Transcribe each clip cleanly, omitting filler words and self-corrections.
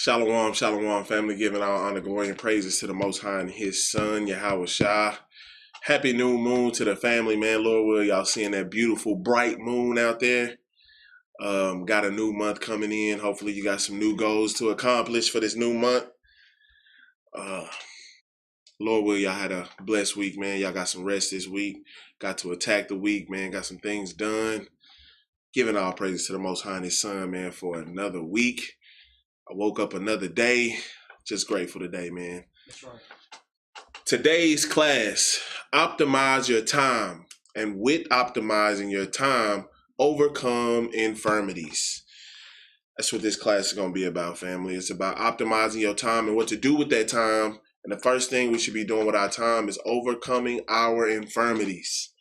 Shalom, shalom, family, giving all honor, glory, and praises to the Most High and His Son, Yahweh Shah. Happy new moon to the family, man. Lord will, y'all seeing that beautiful, bright moon out there. Got a new month coming in. Hopefully you got some new goals to accomplish for this new month. Lord will, y'all had a blessed week, man. Y'all got some rest this week. Got to attack the week, man. Got some things done. Giving all praises to the Most High and His Son, man, for another week. I woke up another day. Just grateful today, man. That's right. Today's class, optimize your time. And with optimizing your time, overcome infirmities. That's what this class is going to be about, family. It's about optimizing your time and what to do with that time. And the first thing we should be doing with our time is overcoming our infirmities.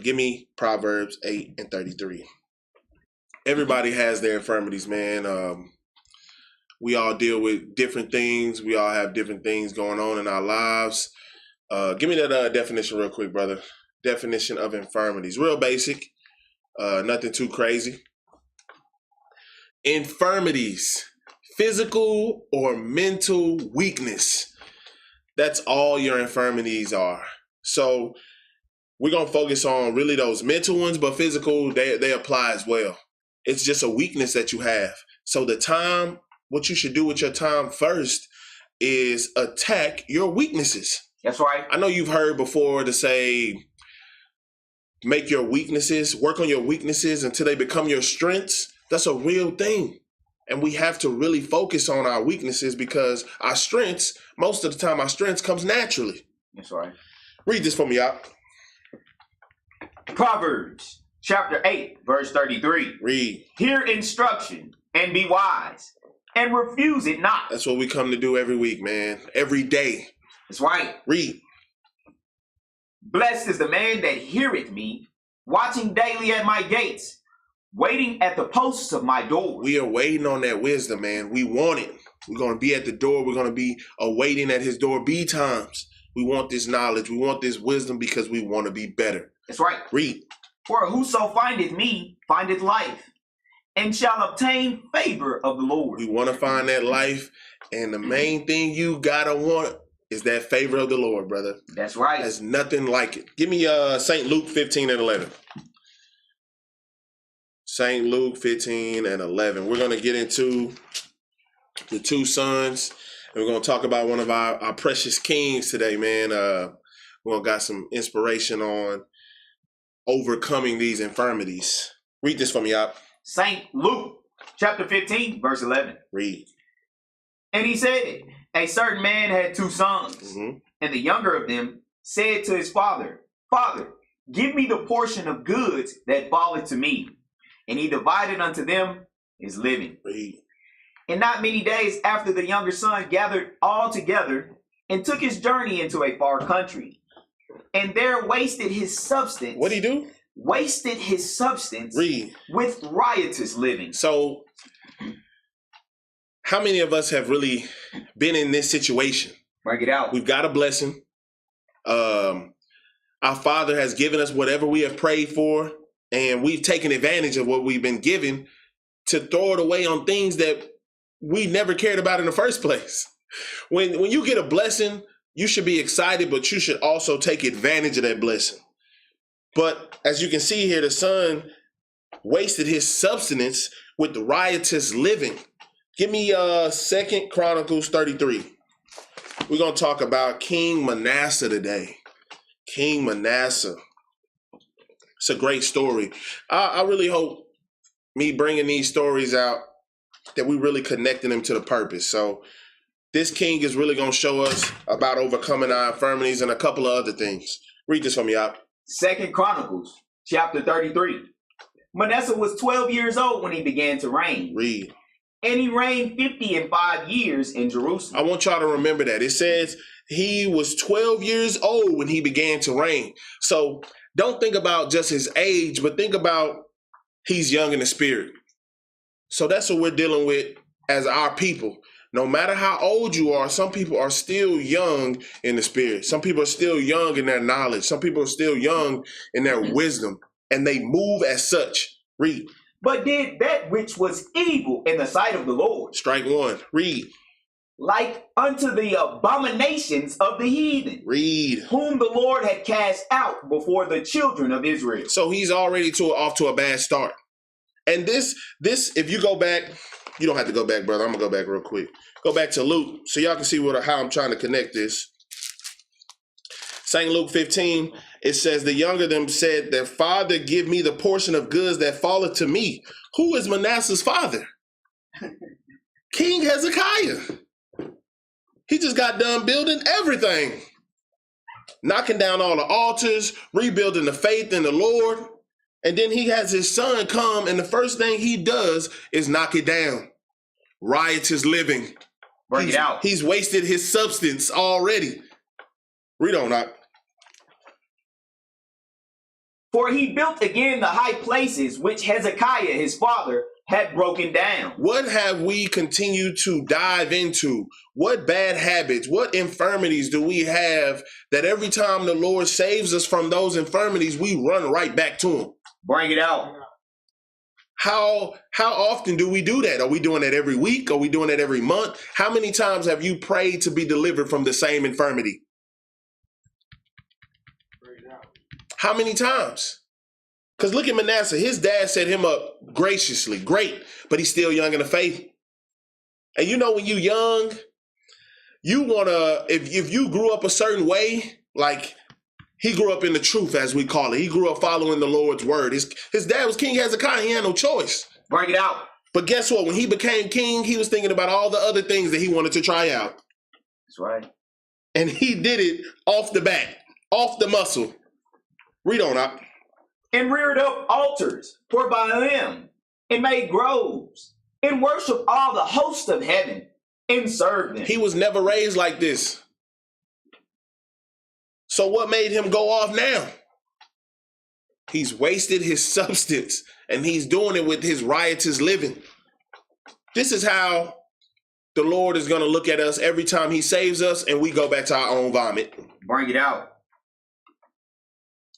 Give me Proverbs 8:33. Everybody has their infirmities, man. We all deal with different things. We all have different things going on in our lives. Give me that definition real quick, brother. Definition of infirmities. Real basic. Nothing too crazy. Infirmities. Physical or mental weakness. That's all your infirmities are. So we're going to focus on really those mental ones, but physical, they apply as well. It's just a weakness that you have. So the time, what you should do with your time first is attack your weaknesses. That's right. I know you've heard before to say, make your weaknesses, work on your weaknesses until they become your strengths. That's a real thing. And we have to really focus on our weaknesses because our strengths, most of the time, our strengths comes naturally. That's right. Read this for me, y'all. Proverbs chapter 8, verse 33. Read. Hear instruction and be wise and refuse it not. That's what we come to do every week, man. Every day. That's right. Read. Blessed is the man that heareth me, watching daily at my gates, waiting at the posts of my door. We are waiting on that wisdom, man. We want it. We're going to be at the door. We're going to be awaiting at his door B times. We want this knowledge. We want this wisdom because we want to be better. That's right. Read. For whoso findeth me findeth life, and shall obtain favor of the Lord. We want to find that life, and the main thing you got to want is that favor of the Lord, brother. That's right. There's nothing like it. Give me St. Luke 15:11. St. Luke 15:11. We're going to get into the two sons, and we're going to talk about one of our precious kings today, man. We're going to got some inspiration on overcoming these infirmities. Read this for me, y'all. St. Luke chapter 15, verse 11. Read. And he said, a certain man had two sons, and the younger of them said to his father, Father, give me the portion of goods that falleth to me. And he divided unto them his living. Read. And not many days after, the younger son gathered all together and took his journey into a far country, and there wasted his substance. What'd he do? Wasted his substance. Read. With riotous living. So, how many of us have really been in this situation? Break it out. We've got a blessing. Our Father has given us whatever we have prayed for, and we've taken advantage of what we've been given to throw it away on things that we never cared about in the first place. When you get a blessing, you should be excited, but you should also take advantage of that blessing. But as you can see here, the son wasted his substance with the riotous living. Give me 2 Chronicles 33. We're going to talk about King Manasseh today. King Manasseh. It's a great story. I really hope me bringing these stories out that we really connecting them to the purpose. So this king is really going to show us about overcoming our infirmities and a couple of other things. Read this for me, out. 2 Chronicles chapter 33. Manasseh was 12 years old when he began to reign. Read. And he reigned 55 years in Jerusalem. I want y'all to remember that. It says he was 12 years old when he began to reign. So don't think about just his age, but think about he's young in the spirit. So that's what we're dealing with as our people. No matter how old you are, some people are still young in the spirit. Some people are still young in their knowledge. Some people are still young in their wisdom, and they move as such. Read. but did that which was evil in the sight of the Lord. Strike one. Read. Like unto the abominations of the heathen. Read. Whom the Lord had cast out before the children of Israel. So he's already off to a bad start. And this, if you go back, you don't have to go back, brother. I'm going to go back real quick. Go back to Luke so y'all can see how I'm trying to connect this. St. Luke 15, it says, the younger them said, their father, give me the portion of goods that falleth to me. Who is Manasseh's father? King Hezekiah. He just got done building everything. Knocking down all the altars, rebuilding the faith in the Lord. And then he has his son come, and the first thing he does is knock it down. Riotous living. Bring it out. He's wasted his substance already. Read on, Doc. For he built again the high places which Hezekiah his father had broken down. What have we continued to dive into? What bad habits, what infirmities do we have that every time the Lord saves us from those infirmities, we run right back to him? Bring it out. How often do we do that? Are we doing that every week? Are we doing that every month? How many times have you prayed to be delivered from the same infirmity? How many times? Because look at Manasseh. His dad set him up graciously. Great. But he's still young in the faith. And you know when you're young, you want to, if you grew up a certain way, like he grew up in the truth, as we call it. He grew up following the Lord's word. His dad was King Hezekiah. He had no choice. Bring it out. But guess what? When he became king, he was thinking about all the other things that he wanted to try out. That's right. And he did it off the bat, off the muscle. Read on up. And reared up altars for Baalim, and made groves, and worshiped all the host of heaven, and served them. He was never raised like this. So what made him go off now? He's wasted his substance, and he's doing it with his riotous living. This is how the Lord is going to look at us every time he saves us and we go back to our own vomit. Bring it out.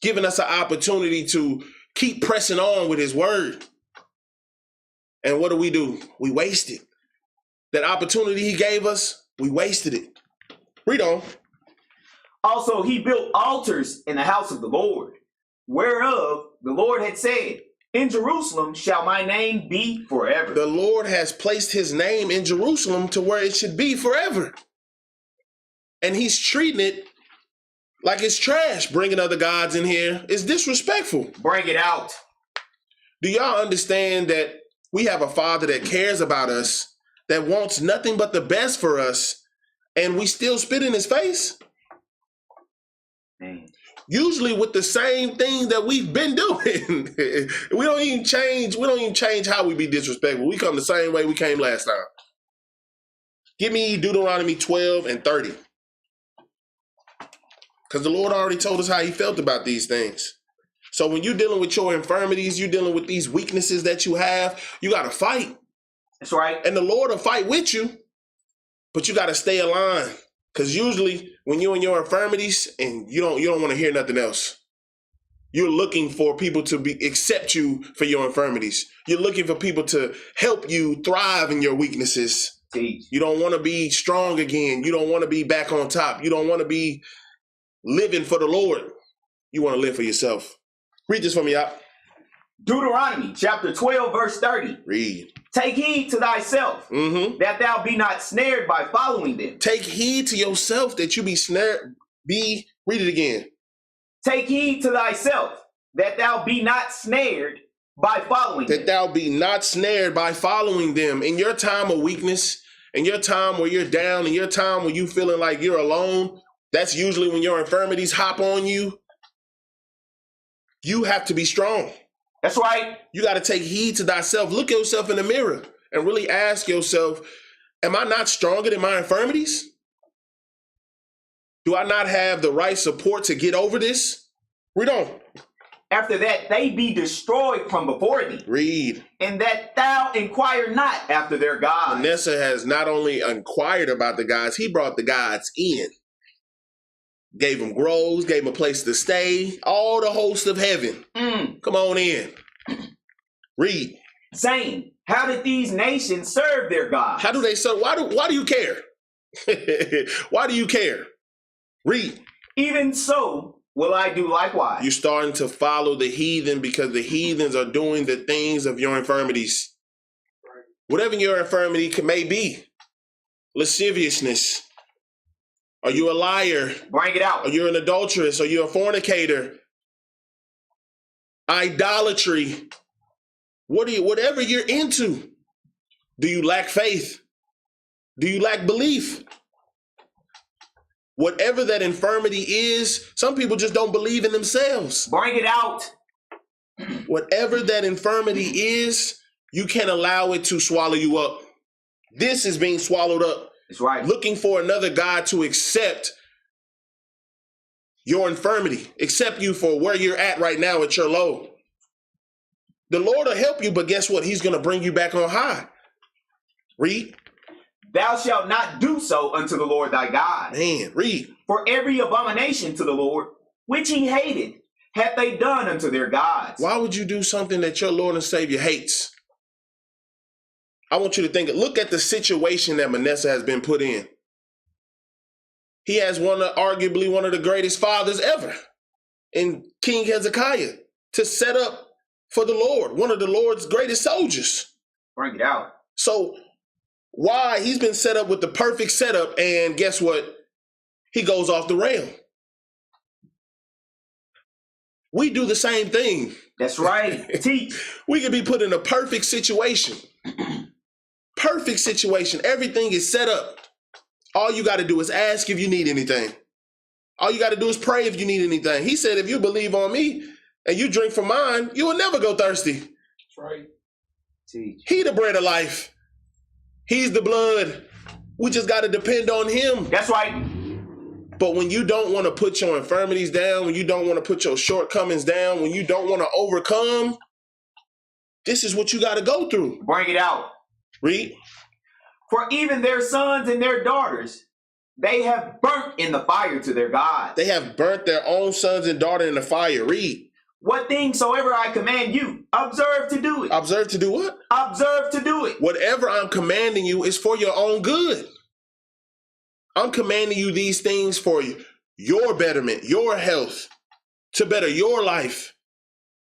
Giving us an opportunity to keep pressing on with his word. And what do? We waste it. That opportunity he gave us, we wasted it. Read on. Also, he built altars in the house of the Lord, whereof the Lord had said, in Jerusalem shall my name be forever. The Lord has placed his name in Jerusalem to where it should be forever. And he's treating it like it's trash. Bringing other gods in here is disrespectful. Bring it out. Do y'all understand that we have a father that cares about us, that wants nothing but the best for us, and we still spit in his face? Man. Usually with the same thing that we've been doing. We don't even change how we be disrespectful. We come the same way we came last time. Give me Deuteronomy 12 and 30. Because the Lord already told us how he felt about these things. So when you're dealing with your infirmities, you're dealing with these weaknesses that you have, you got to fight. That's right. And the Lord will fight with you, but you got to stay aligned. Because usually when you're in your infirmities and you don't want to hear nothing else, you're looking for people to accept you for your infirmities. You're looking for people to help you thrive in your weaknesses. You don't want to be strong again. You don't want to be back on top. You don't want to be living for the Lord. You want to live for yourself. Read this for me out. Deuteronomy chapter 12, verse 30. Read. Take heed to thyself, that thou be not snared by following them. Take heed to yourself that you be snared. Read it again. Take heed to thyself, that thou be not snared by following them. That thou be not snared by following them. In your time of weakness, in your time where you're down, in your time where you feeling like you're alone, that's usually when your infirmities hop on you. You have to be strong. That's right. You got to take heed to thyself. Look at yourself in the mirror and really ask yourself, am I not stronger than my infirmities? Do I not have the right support to get over this? Read on. After that, they be destroyed from before thee. Read. And that thou inquire not after their gods. Manasseh has not only inquired about the gods, he brought the gods in. Gave them groves, gave them a place to stay. All the hosts of heaven. Come on in. Read. saying, how did these nations serve their gods? How do they serve? Why do you care? Why do you care? Read. Even so will I do likewise. You're starting to follow the heathen because the heathens are doing the things of your infirmities. Whatever your infirmity may be. Lasciviousness. Are you a liar? Bring it out. Are you an adulteress? Are you a fornicator? Idolatry. Whatever you're into. Do you lack faith? Do you lack belief? Whatever that infirmity is, some people just don't believe in themselves. Bring it out. Whatever that infirmity is, you can't allow it to swallow you up. This is being swallowed up. That's right. Looking for another God to accept your infirmity, accept you for where you're at right now at your low. The Lord will help you, but guess what? He's going to bring you back on high. Read. Thou shalt not do so unto the Lord thy God. Man, read. For every abomination to the Lord, which he hated, hath they done unto their gods. Why would you do something that your Lord and Savior hates? I want you to think, look at the situation that Manasseh has been put in. He has arguably one of the greatest fathers ever in King Hezekiah to set up for the Lord, one of the Lord's greatest soldiers. Bring it out. So why? He's been set up with the perfect setup, and guess what? He goes off the rail. We do the same thing. That's right. Teach. We can be put in a perfect situation. Perfect situation. Everything is set up. All you got to do is ask if you need anything. All you got to do is pray if you need anything. He said, if you believe on me and you drink from mine, you will never go thirsty. That's right. Teach. He the bread of life. He's the blood. We just got to depend on him. That's right. But when you don't want to put your infirmities down, when you don't want to put your shortcomings down, when you don't want to overcome, this is what you got to go through. Bring it out. Read. For even their sons and their daughters, they have burnt in the fire to their gods. They have burnt their own sons and daughters in the fire. Read. What things soever I command you, observe to do it. Observe to do what? Observe to do it. Whatever I'm commanding you is for your own good. I'm commanding you these things for you, your betterment, your health, to better your life.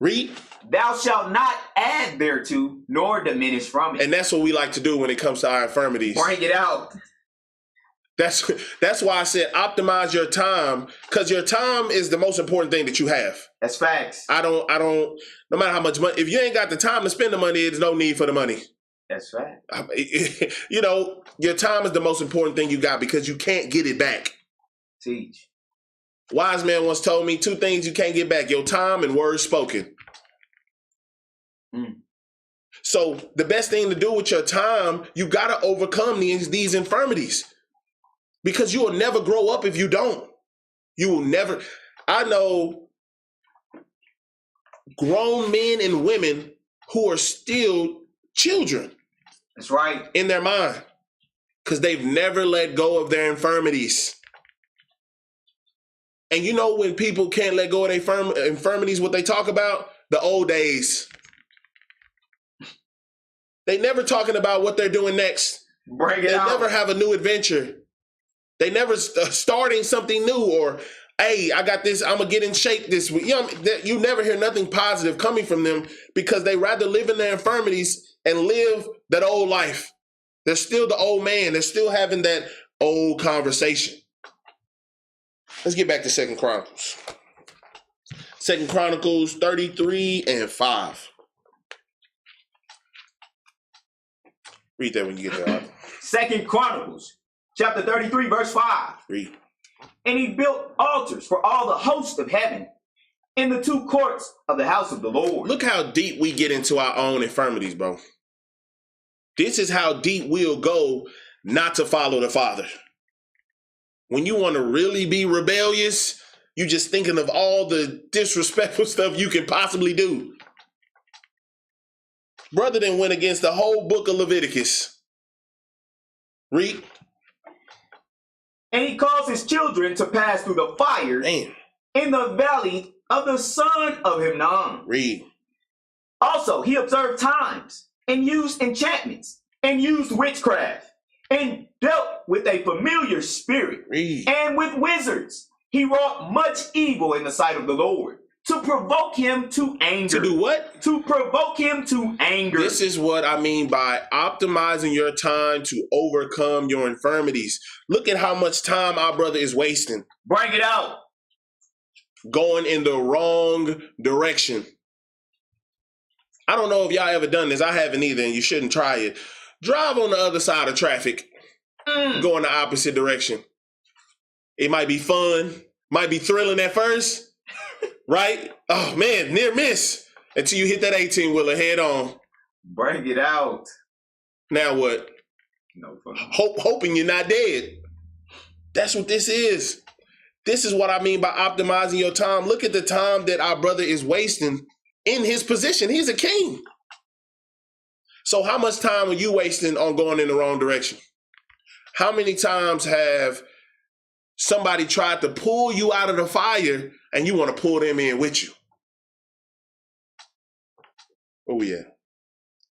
Read. Thou shalt not add thereto, nor diminish from it. And that's what we like to do when it comes to our infirmities. Bring it out. That's why I said optimize your time, because your time is the most important thing that you have. That's facts. I don't, no matter how much money, if you ain't got the time to spend the money, there's no need for the money. That's right. You know, your time is the most important thing you got because you can't get it back. Teach. Wise man once told me 2 things you can't get back, your time and words spoken. So the best thing to do with your time, you got to overcome these infirmities, because you will never grow up if you don't. You will never. I know grown men and women who are still children. That's right. In their mind, because they've never let go of their infirmities. And you know when people can't let go of their infirmities, what they talk about? The old days. They never talking about what they're doing next. Bring it They out. never have a new adventure. They never starting something new, or, hey, I got this, I'm going to get in shape this week. You never hear nothing positive coming from them because they rather live in their infirmities and live that old life. They're still the old man. They're still having that old conversation. Let's get back to 2 Chronicles. 2 Chronicles 33 and 5. Read that when you get there. 2 Chronicles, chapter 33, verse 5. Read. And he built altars for all the host of heaven in the 2 courts of the house of the Lord. Look how deep we get into our own infirmities, bro. This is how deep we'll go not to follow the Father. When you want to really be rebellious, you just thinking of all the disrespectful stuff you can possibly do. Brother then went against the whole book of Leviticus. Read. And he caused his children to pass through the fire in the valley of the son of Hinnom. Read. Also, he observed times and used enchantments, and used witchcraft, and dealt with a familiar spirit, and with wizards. He wrought much evil in the sight of the Lord, to provoke him to anger. To do what? To provoke him to anger. This is what I mean by optimizing your time to overcome your infirmities. Look at how much time our brother is wasting. Bring it out. Going in the wrong direction. I don't know if y'all ever done this. I haven't either, and you shouldn't try it. Drive on the other side of traffic. Go in the opposite direction. It might be fun. Might be thrilling at first. Right? Oh, man, near miss. Until you hit that 18-wheeler head on. Bring it out. Now what? No fun. Hoping you're not dead. That's what this is. This is what I mean by optimizing your time. Look at the time that our brother is wasting in his position. He's a king. So how much time are you wasting on going in the wrong direction? How many times have somebody tried to pull you out of the fire and you want to pull them in with you? Oh, yeah.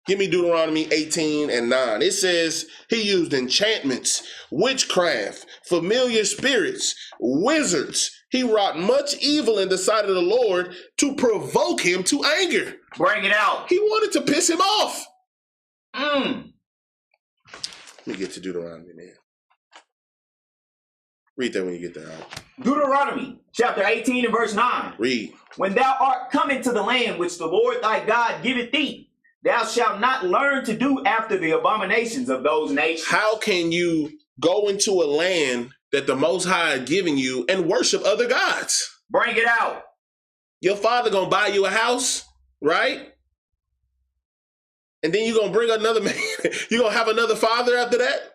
Give me Deuteronomy 18:9. It says he used enchantments, witchcraft, familiar spirits, wizards. He wrought much evil in the sight of the Lord to provoke him to anger. Bring it out. He wanted to piss him off. Let me get to Deuteronomy, man. Read that when you get there. Right? Deuteronomy chapter 18 and verse 9. Read. When thou art come into the land which the Lord thy God giveth thee, thou shalt not learn to do after the abominations of those nations. How can you go into a land that the Most High is giving you and worship other gods? Bring it out. Your father gonna buy you a house, right? And then you're gonna bring another man. You're gonna have another father after that?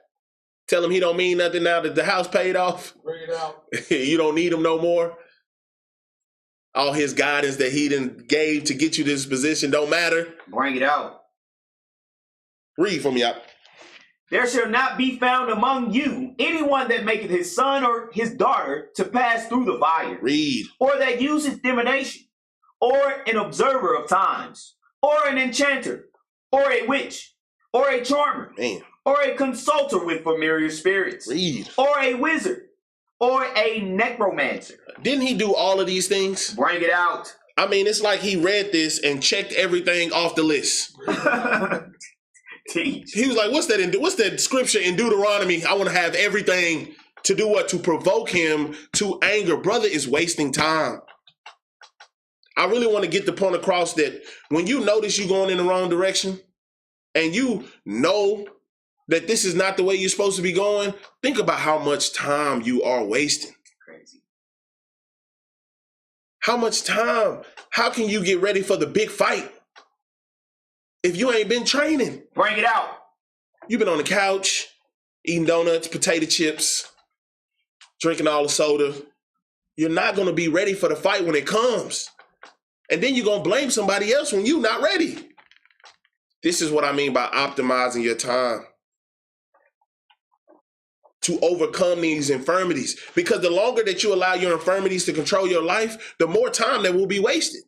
Tell him he don't mean nothing now that the house paid off. Bring it out. You don't need him no more. All his guidance that he done gave to get you this position don't matter. Bring it out. Read for me out. There shall not be found among you anyone that maketh his son or his daughter to pass through the fire. Read. Or that useth divination, or an observer of times, or an enchanter, or a witch, or a charmer, Man. or a consulter with familiar spirits, Read. or a wizard, or a necromancer. Didn't he do all of these things? Bring it out. I mean, it's like he read this and checked everything off the list. Teach. He was like, what's that scripture in Deuteronomy? I want to have everything to do what? To provoke him to anger. Brother is wasting time. I really want to get the point across that when you notice you're going in the wrong direction and you know that this is not the way you're supposed to be going, think about how much time you are wasting. Crazy. How much time? How can you get ready for the big fight if you ain't been training? Bring it out. You've been on the couch, eating donuts, potato chips, drinking all the soda. You're not going to be ready for the fight when it comes. And then you're going to blame somebody else when you're not ready. This is what I mean by optimizing your time to overcome these infirmities. Because the longer that you allow your infirmities to control your life, the more time that will be wasted.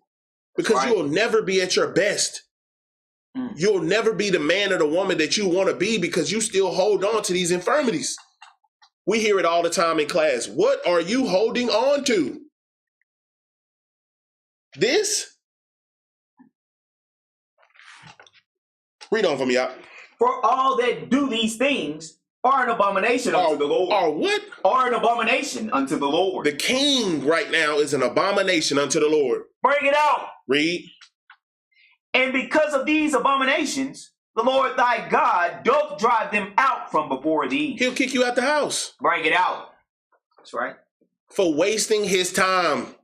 Because you'll never be at your best. You'll never be the man or the woman that you want to be because you still hold on to these infirmities. We hear it all the time in class. What are you holding on to? This? Read on for me out. For all that do these things are an abomination unto the Lord. Are what? Are an abomination unto the Lord. The king right now is an abomination unto the Lord. Bring it out. Read. And because of these abominations, the Lord thy God doth drive them out from before thee. He'll kick you out the house. Bring it out. That's right. For wasting his time.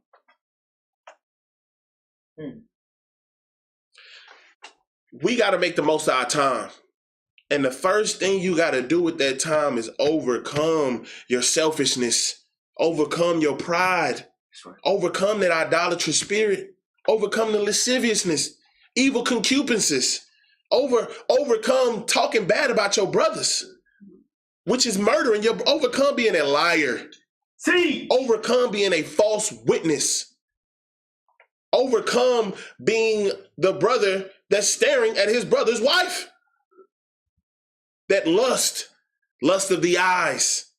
We got to make the most of our time. And the first thing you got to do with that time is overcome your selfishness, overcome your pride, That's right. Overcome that idolatrous spirit, overcome the lasciviousness, evil concupiscences, overcome talking bad about your brothers, which is murdering. Overcome being a liar. See. Overcome being a false witness. Overcome being the brother that's staring at his brother's wife. That lust of the eyes.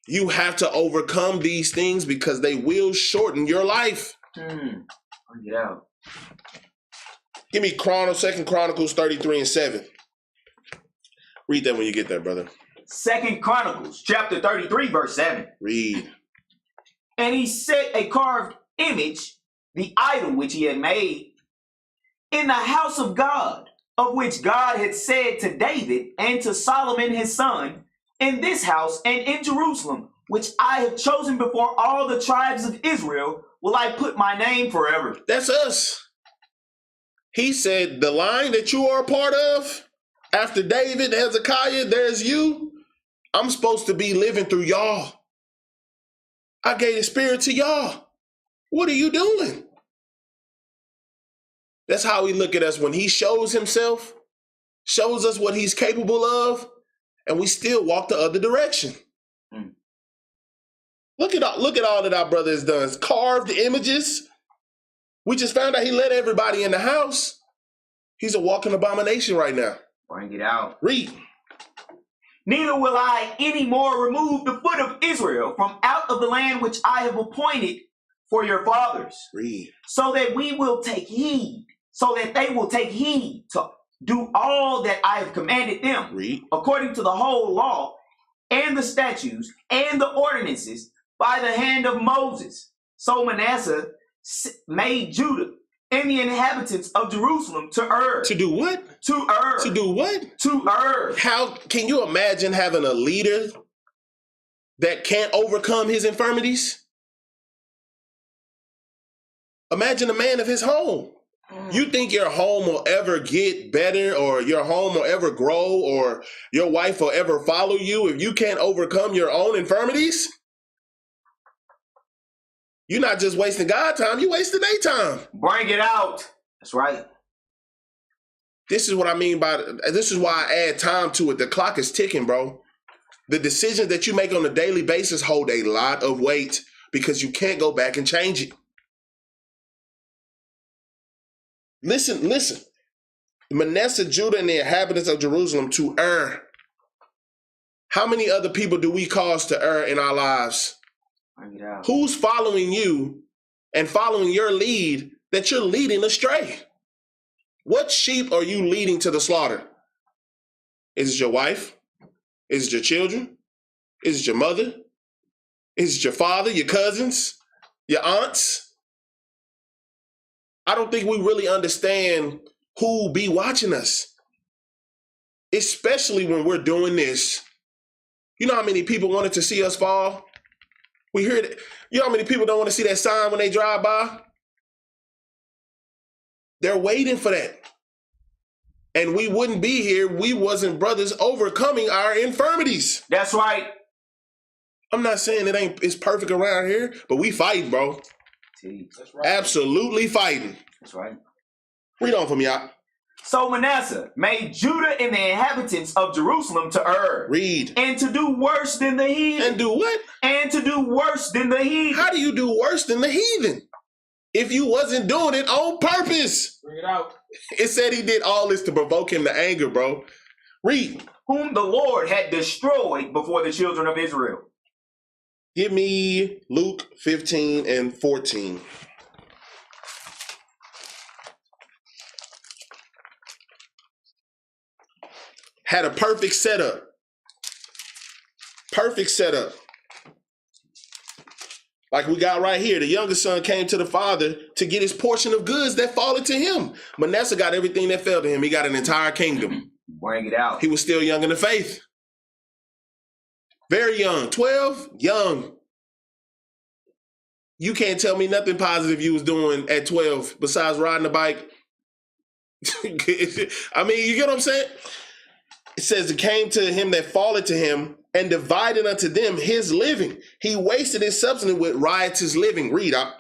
You have to overcome these things because they will shorten your life. Yeah. Give me 2 Chronicles 33:7. Read that when you get there, brother. 2 Chronicles chapter 33, verse 7. Read. And he set a carved image, the idol which he had made, in the house of God, of which God had said to David and to Solomon his son, in this house and in Jerusalem, which I have chosen before all the tribes of Israel, will I put my name forever. That's us. He said, the line that you are a part of, after David, Hezekiah, there's you. I'm supposed to be living through y'all. I gave the spirit to y'all. What are you doing? That's how he look at us when he shows himself, shows us what he's capable of, and we still walk the other direction. Look at all that our brother has done. Carved images. We just found out he let everybody in the house. He's a walking abomination right now. Bring it out. Read. Neither will I any more remove the foot of Israel from out of the land which I have appointed for your fathers. Read. So that they will take heed to do all that I have commanded them. Read. According to the whole law and the statutes and the ordinances by the hand of Moses. So Manasseh made Judah and the inhabitants of Jerusalem to err. To do what? To err. To do what? To err. How can you imagine having a leader that can't overcome his infirmities? Imagine a man of his home. You think your home will ever get better, or your home will ever grow, or your wife will ever follow you if you can't overcome your own infirmities? You're not just wasting God's time, you're wasting their time. Bring it out. That's right. This is what I mean by, this is why I add time to it. The clock is ticking, bro. The decisions that you make on a daily basis hold a lot of weight because you can't go back and change it. Listen. Manasseh, Judah, and the inhabitants of Jerusalem to err. How many other people do we cause to err in our lives? Who's following you and following your lead that you're leading astray? What sheep are you leading to the slaughter? Is it your wife? Is it your children? Is it your mother? Is it your father, your cousins, your aunts? I don't think we really understand who be watching us, especially when we're doing this. You know how many people wanted to see us fall? We hear it. You know how many people don't want to see that sign when they drive by? They're waiting for that. And we wouldn't be here. We wasn't brothers overcoming our infirmities. That's right. I'm not saying it's perfect around here, but we fighting, bro. That's right. Absolutely fighting. That's right. Read on from y'all. So Manasseh made Judah and the inhabitants of Jerusalem to err. Read. And to do worse than the heathen. And do what? And to do worse than the heathen. How do you do worse than the heathen? If you wasn't doing it on purpose. Bring it out. It said he did all this to provoke him to anger, bro. Read. Whom the Lord had destroyed before the children of Israel. Give me Luke 15:14. Had a perfect setup. Perfect setup. Like we got right here. The youngest son came to the father to get his portion of goods that falleth to him. Manasseh got everything that fell to him. He got an entire kingdom. Bring it out. He was still young in the faith. Very young. 12, young. You can't tell me nothing positive you was doing at 12 besides riding a bike. I mean, you get what I'm saying? It says it came to him that falleth to him and divided unto them his living. He wasted his substance with riotous living. Read out.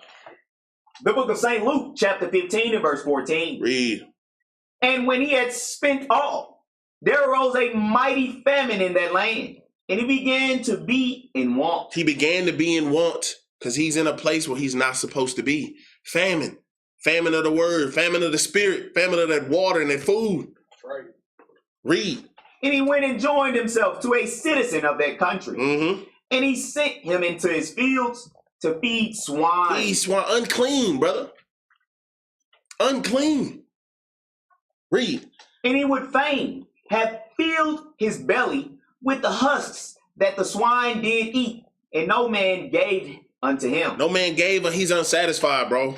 The book of St. Luke, chapter 15 and verse 14. Read. And when he had spent all, there arose a mighty famine in that land, and he began to be in want. He began to be in want because he's in a place where he's not supposed to be. Famine. Famine of the word, famine of the spirit, famine of that water and that food. That's right. Read. And he went and joined himself to a citizen of that country. Mm-hmm. And he sent him into his fields to feed swine. Feed swine. Unclean, brother. Unclean. Read. And he would fain have filled his belly with the husks that the swine did eat, and no man gave unto him. No man gave him. He's unsatisfied, bro.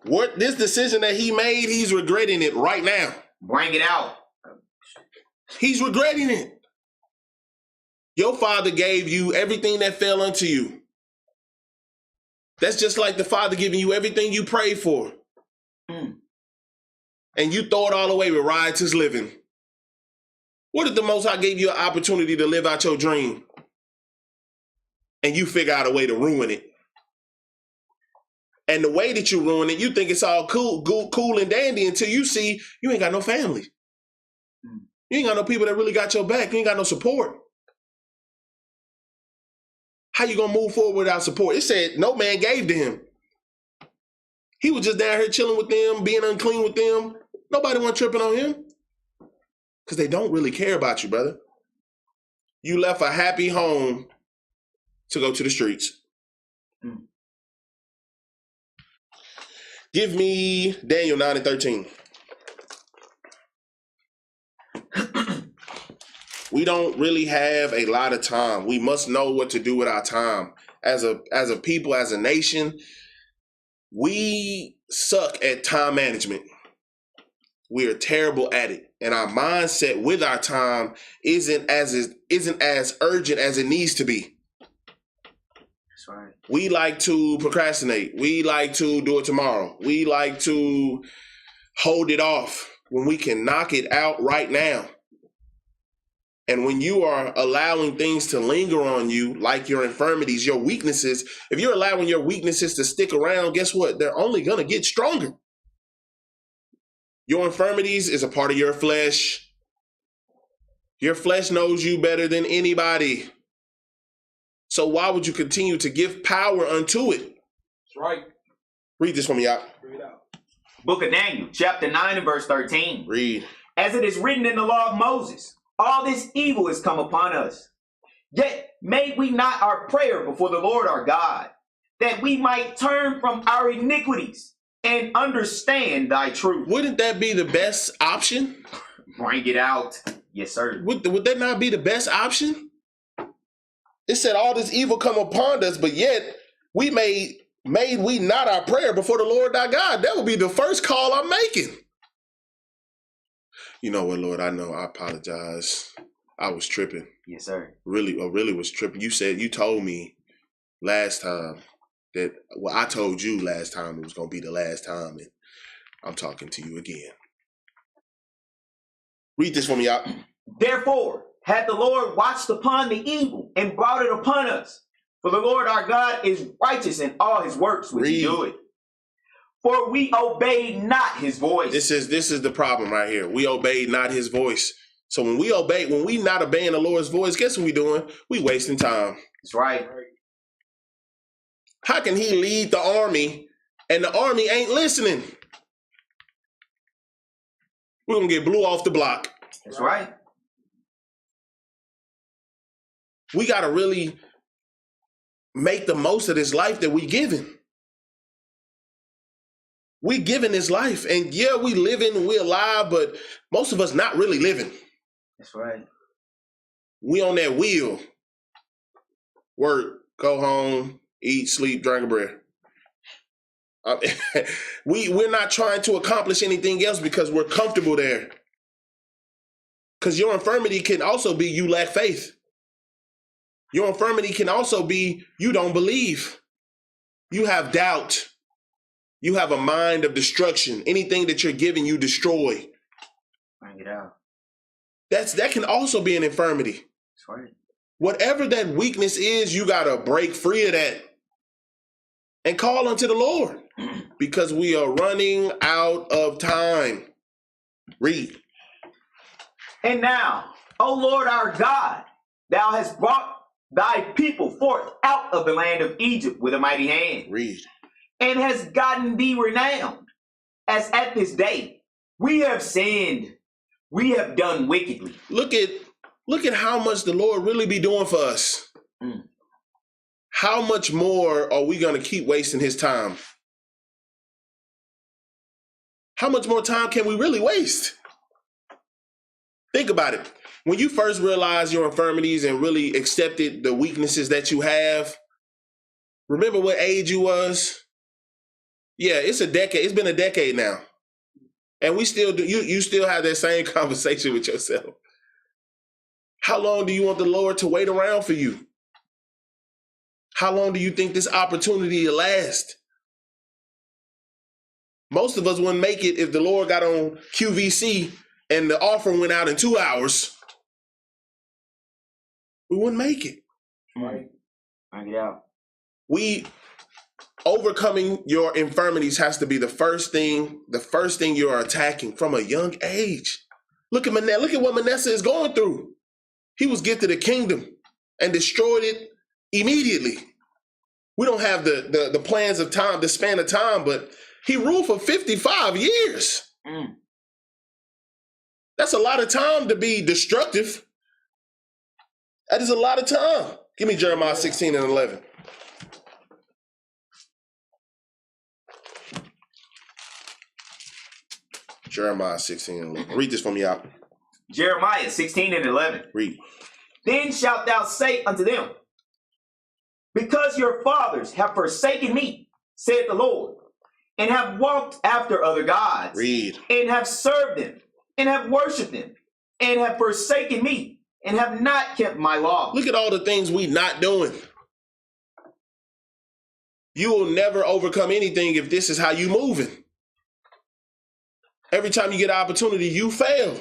What this decision that he made, he's regretting it right now. Bring it out. He's regretting it. Your father gave you everything that fell unto you. That's just like the father giving you everything you prayed for. And you throw it all away with riotous living. What if the Most High gave you an opportunity to live out your dream and you figure out a way to ruin it? And the way that you ruin it, you think it's all cool and dandy until you see you ain't got no family. You ain't got no people that really got your back. You ain't got no support. How you gonna move forward without support? It said no man gave to him. He was just down here chilling with them, being unclean with them. Nobody wasn't tripping on him. Because they don't really care about you, brother. You left a happy home to go to the streets. Give me Daniel 9 and 13. We don't really have a lot of time. We must know what to do with our time. As a people, as a nation, we suck at time management. We are terrible at it. And our mindset with our time isn't as urgent as it needs to be. That's right. We like to procrastinate. We like to do it tomorrow. We like to hold it off when we can knock it out right now. And when you are allowing things to linger on you, like your infirmities, your weaknesses, if you're allowing your weaknesses to stick around, guess what? They're only going to get stronger. Your infirmities is a part of your flesh. Your flesh knows you better than anybody. So why would you continue to give power unto it? That's right. Read this for me out. Read it out. Book of Daniel, chapter 9 and verse 13. Read. As it is written in the law of Moses, all this evil is come upon us. Yet made we not our prayer before the Lord our God, that we might turn from our iniquities and understand thy truth. Wouldn't that be the best option? Bring it out. Yes, sir. Would that not be the best option? It said all this evil come upon us, but yet we made we not our prayer before the Lord our God. That would be the first call I'm making. You know what, Lord, I know. I apologize. I was tripping. Yes, sir. Really was tripping. You told me last time that, well, I told you last time it was going to be the last time, and I'm talking to you again. Read this for me out. Therefore, had the Lord watched upon the evil and brought it upon us. For the Lord our God is righteous in all his works which he doeth. For we obeyed not his voice. This is the problem right here. We obeyed not his voice. So when we not obeying the Lord's voice, guess what we doing? We wasting time. That's right. How can he lead the army and the army ain't listening? We're going to get blew off the block. That's right. We got to really make the most of this life that we given. We given this life, and yeah, we living, we alive, but most of us not really living. That's right. We on that wheel. Work, go home, eat, sleep, drink a bread. We're not trying to accomplish anything else because we're comfortable there. Because your infirmity can also be you lack faith. Your infirmity can also be you don't believe. You have doubt. You have a mind of destruction. Anything that you're giving, you destroy. Bring it out. That can also be an infirmity. That's right. Whatever that weakness is, you got to break free of that and call unto the Lord because we are running out of time. Read. And now, O Lord our God, thou hast brought thy people forth out of the land of Egypt with a mighty hand. Read. and has gotten thee renowned, as at this day. We have sinned. We have done wickedly. Look at how much the Lord really be doing for us. How much more are we going to keep wasting his time? How much more time can we really waste? Think about it. When you first realized your infirmities and really accepted the weaknesses that you have, remember what age you was? Yeah, it's a decade. It's been a decade now. And we still do. You still have that same conversation with yourself. How long do you want the Lord to wait around for you? How long do you think this opportunity will last? Most of us wouldn't make it if the Lord got on QVC and the offering went out in 2 hours. We wouldn't make it. Right. Bring it out. Overcoming your infirmities has to be the first thing you're attacking from a young age. Look at what Manasseh is going through. He was gifted a kingdom and destroyed it immediately. We don't have the plans of time, the span of time, but he ruled for 55 years. That's a lot of time to be destructive. That is a lot of time. Give me Jeremiah 16 and 11. Jeremiah 16 and 11. Read this for me out. Jeremiah 16 and 11. Read. Then shalt thou say unto them, because your fathers have forsaken me, saith the Lord, and have walked after other gods, Read. And have served them, and have worshipped them, and have forsaken me, and have not kept my law. Look at all the things we not doing. You will never overcome anything if this is how you moving. Every time you get an opportunity, you fail.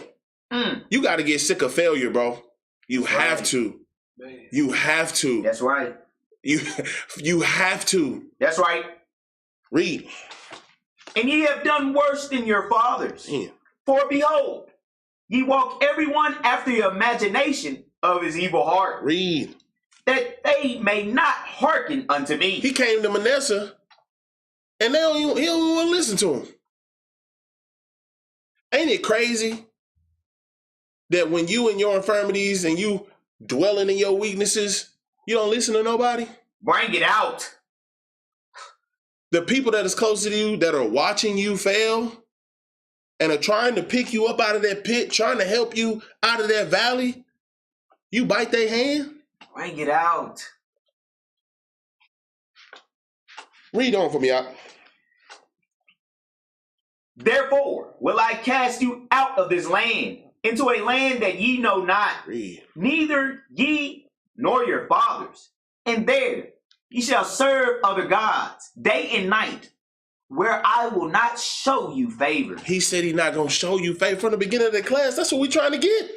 You got to get sick of failure, bro. You have to. Man. You have to. That's right. You have to. That's right. Read. And ye have done worse than your fathers. For behold, ye walk everyone after your imagination of his evil heart. Read. That they may not hearken unto me. He came to Manasseh, and he don't want to listen to him. Ain't it crazy that when you in your infirmities and you dwelling in your weaknesses, you don't listen to nobody? Bring it out. The people that is close to you that are watching you fail and are trying to pick you up out of that pit, trying to help you out of that valley, you bite their hand? Bring it out. Read on for me out. Therefore will I cast you out of this land, into a land that ye know not, Read. Neither ye nor your fathers. And there ye shall serve other gods, day and night, where I will not show you favor. He said he's not going to show you favor from the beginning of the class. That's what we're trying to get.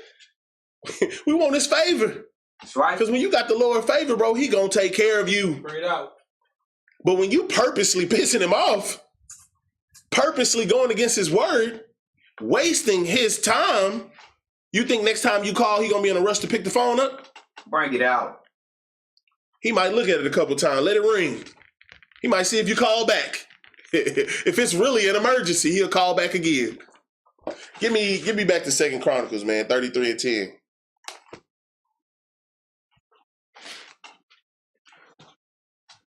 We want his favor. That's right. Because when you got the Lord favor, bro, he going to take care of you. Bring it out. But when you purposely pissing him off, purposely going against his word, wasting his time, you think next time you call, he going to be in a rush to pick the phone up? Bring it out. He might look at it a couple times, let it ring. He might see if you call back. If it's really an emergency, he'll call back again. Give me back to 2 Chronicles, man, 33 and 10.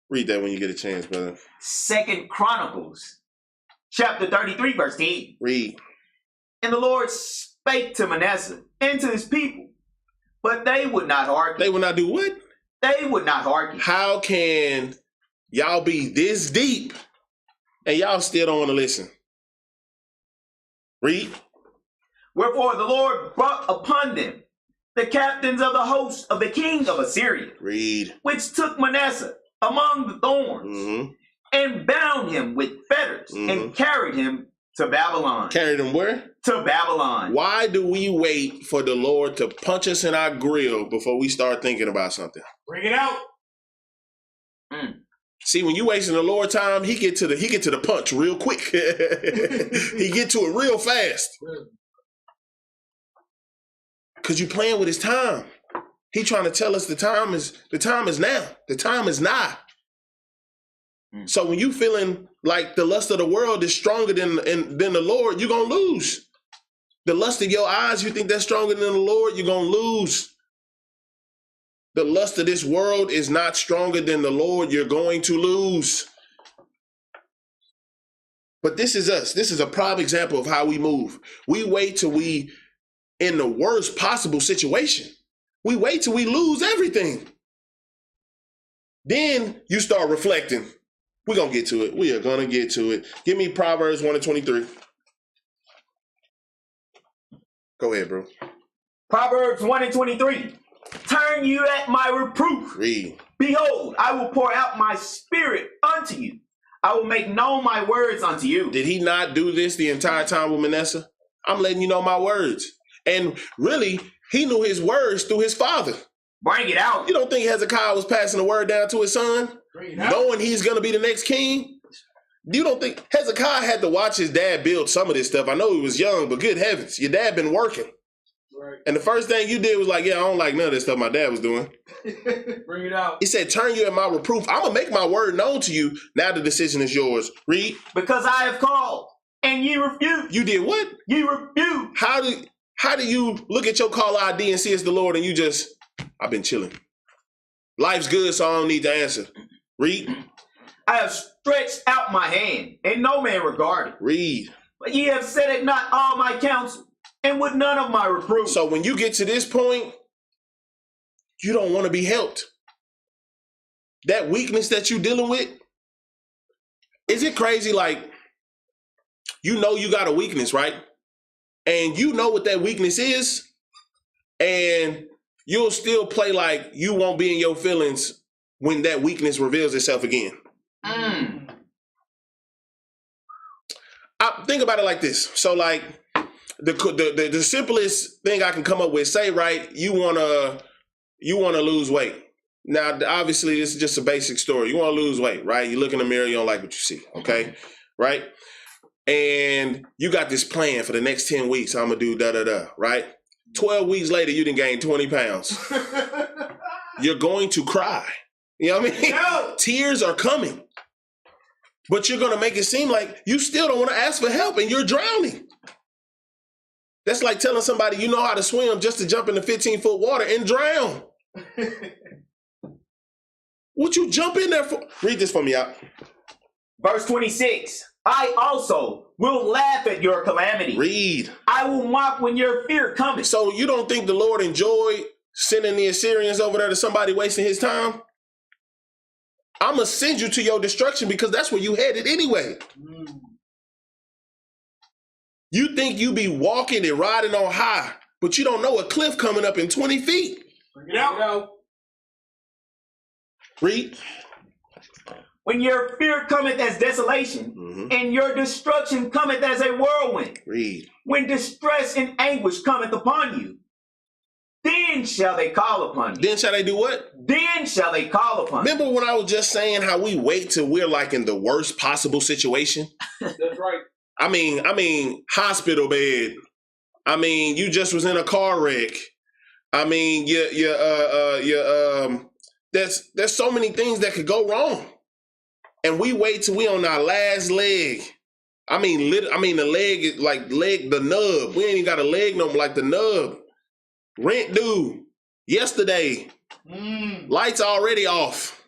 Read that when you get a chance, brother. 2 Chronicles, chapter 33, verse 10. Read. And the Lord spake to Manasseh and to his people, but they would not hearken. They would not do what? They would not hearken. How can y'all be this deep and y'all still don't want to listen? Read. Wherefore the Lord brought upon them the captains of the host of the king of Assyria. Read. Which took Manasseh among the thorns, and bound him with fetters, and carried him to Babylon. Carried him where? To Babylon. Why do we wait for the Lord to punch us in our grill before we start thinking about something? Bring it out. See, when you wasting the Lord time, he get to the punch real quick. He get to it real fast. Cause you playing with his time. He trying to tell us the time is now. The time is nigh. So when you feeling like the lust of the world is stronger than the Lord, you're going to lose. The lust of your eyes, you think that's stronger than the Lord, you're going to lose. The lust of this world is not stronger than the Lord, you're going to lose. But this is us. This is a prime example of how we move. We wait till we in the worst possible situation. We wait till we lose everything. Then you start reflecting. We're going to get to it. We are going to get to it. Give me Proverbs 1:23. Go ahead, bro. Proverbs 1:23. Turn you at my reproof. Read. Behold, I will pour out my spirit unto you. I will make known my words unto you. Did he not do this the entire time with Manasseh? I'm letting you know my words. And really, he knew his words through his father. Bring it out. You don't think Hezekiah was passing the word down to his son, knowing he's going to be the next king? You don't think Hezekiah had to watch his dad build some of this stuff? I know he was young, but good heavens, your dad been working. Right. And the first thing you did was like, yeah, I don't like none of this stuff my dad was doing. Bring it out. He said, turn you at my reproof. I'm going to make my word known to you. Now the decision is yours. Read. Because I have called and ye refuse. You did what? Ye refuse. How do you look at your call ID and see it's the Lord and you just, I've been chilling. Life's good, so I don't need to answer. Read. I have stretched out my hand, and no man regarded. Read. But ye have said it not all my counsel, and with none of my reproof. So when you get to this point, you don't want to be helped. That weakness that you're dealing with, is it crazy? Like, you know you got a weakness, right? And you know what that weakness is, and you'll still play like you won't be in your feelings when that weakness reveals itself again. Think about it like this. So like the simplest thing I can come up with, say, right, you wanna lose weight. Now, obviously, this is just a basic story. You want to lose weight, right? You look in the mirror, you don't like what you see, okay? Right? And you got this plan for the next 10 weeks. I'm going to do da-da-da, right? 12 weeks later, you done gained 20 pounds. You're going to cry. You know what I mean? No. Tears are coming. But you're going to make it seem like you still don't want to ask for help and you're drowning. That's like telling somebody you know how to swim just to jump into 15-foot water and drown. What you jump in there for? Read this for me out. Verse 26. I also will laugh at your calamity. Read. I will mock when your fear cometh. So you don't think the Lord enjoyed sending the Assyrians over there to somebody wasting his time? I'm going to send you to your destruction because that's where you headed anyway. You think you be walking and riding on high, but you don't know a cliff coming up in 20 feet. Bring it out. Read. When your fear cometh as desolation, and your destruction cometh as a whirlwind. Read. When distress and anguish cometh upon you, then shall they call upon you. Then shall they do what? Then shall they call upon you. Remember when I was just saying how we wait till we're like in the worst possible situation? That's right. I mean, hospital bed. I mean, you just was in a car wreck. I mean, there's so many things that could go wrong. And we wait till we on our last leg. I mean, the leg is like the nub. We ain't even got a leg no more, like the nub. Rent due yesterday. Lights already off.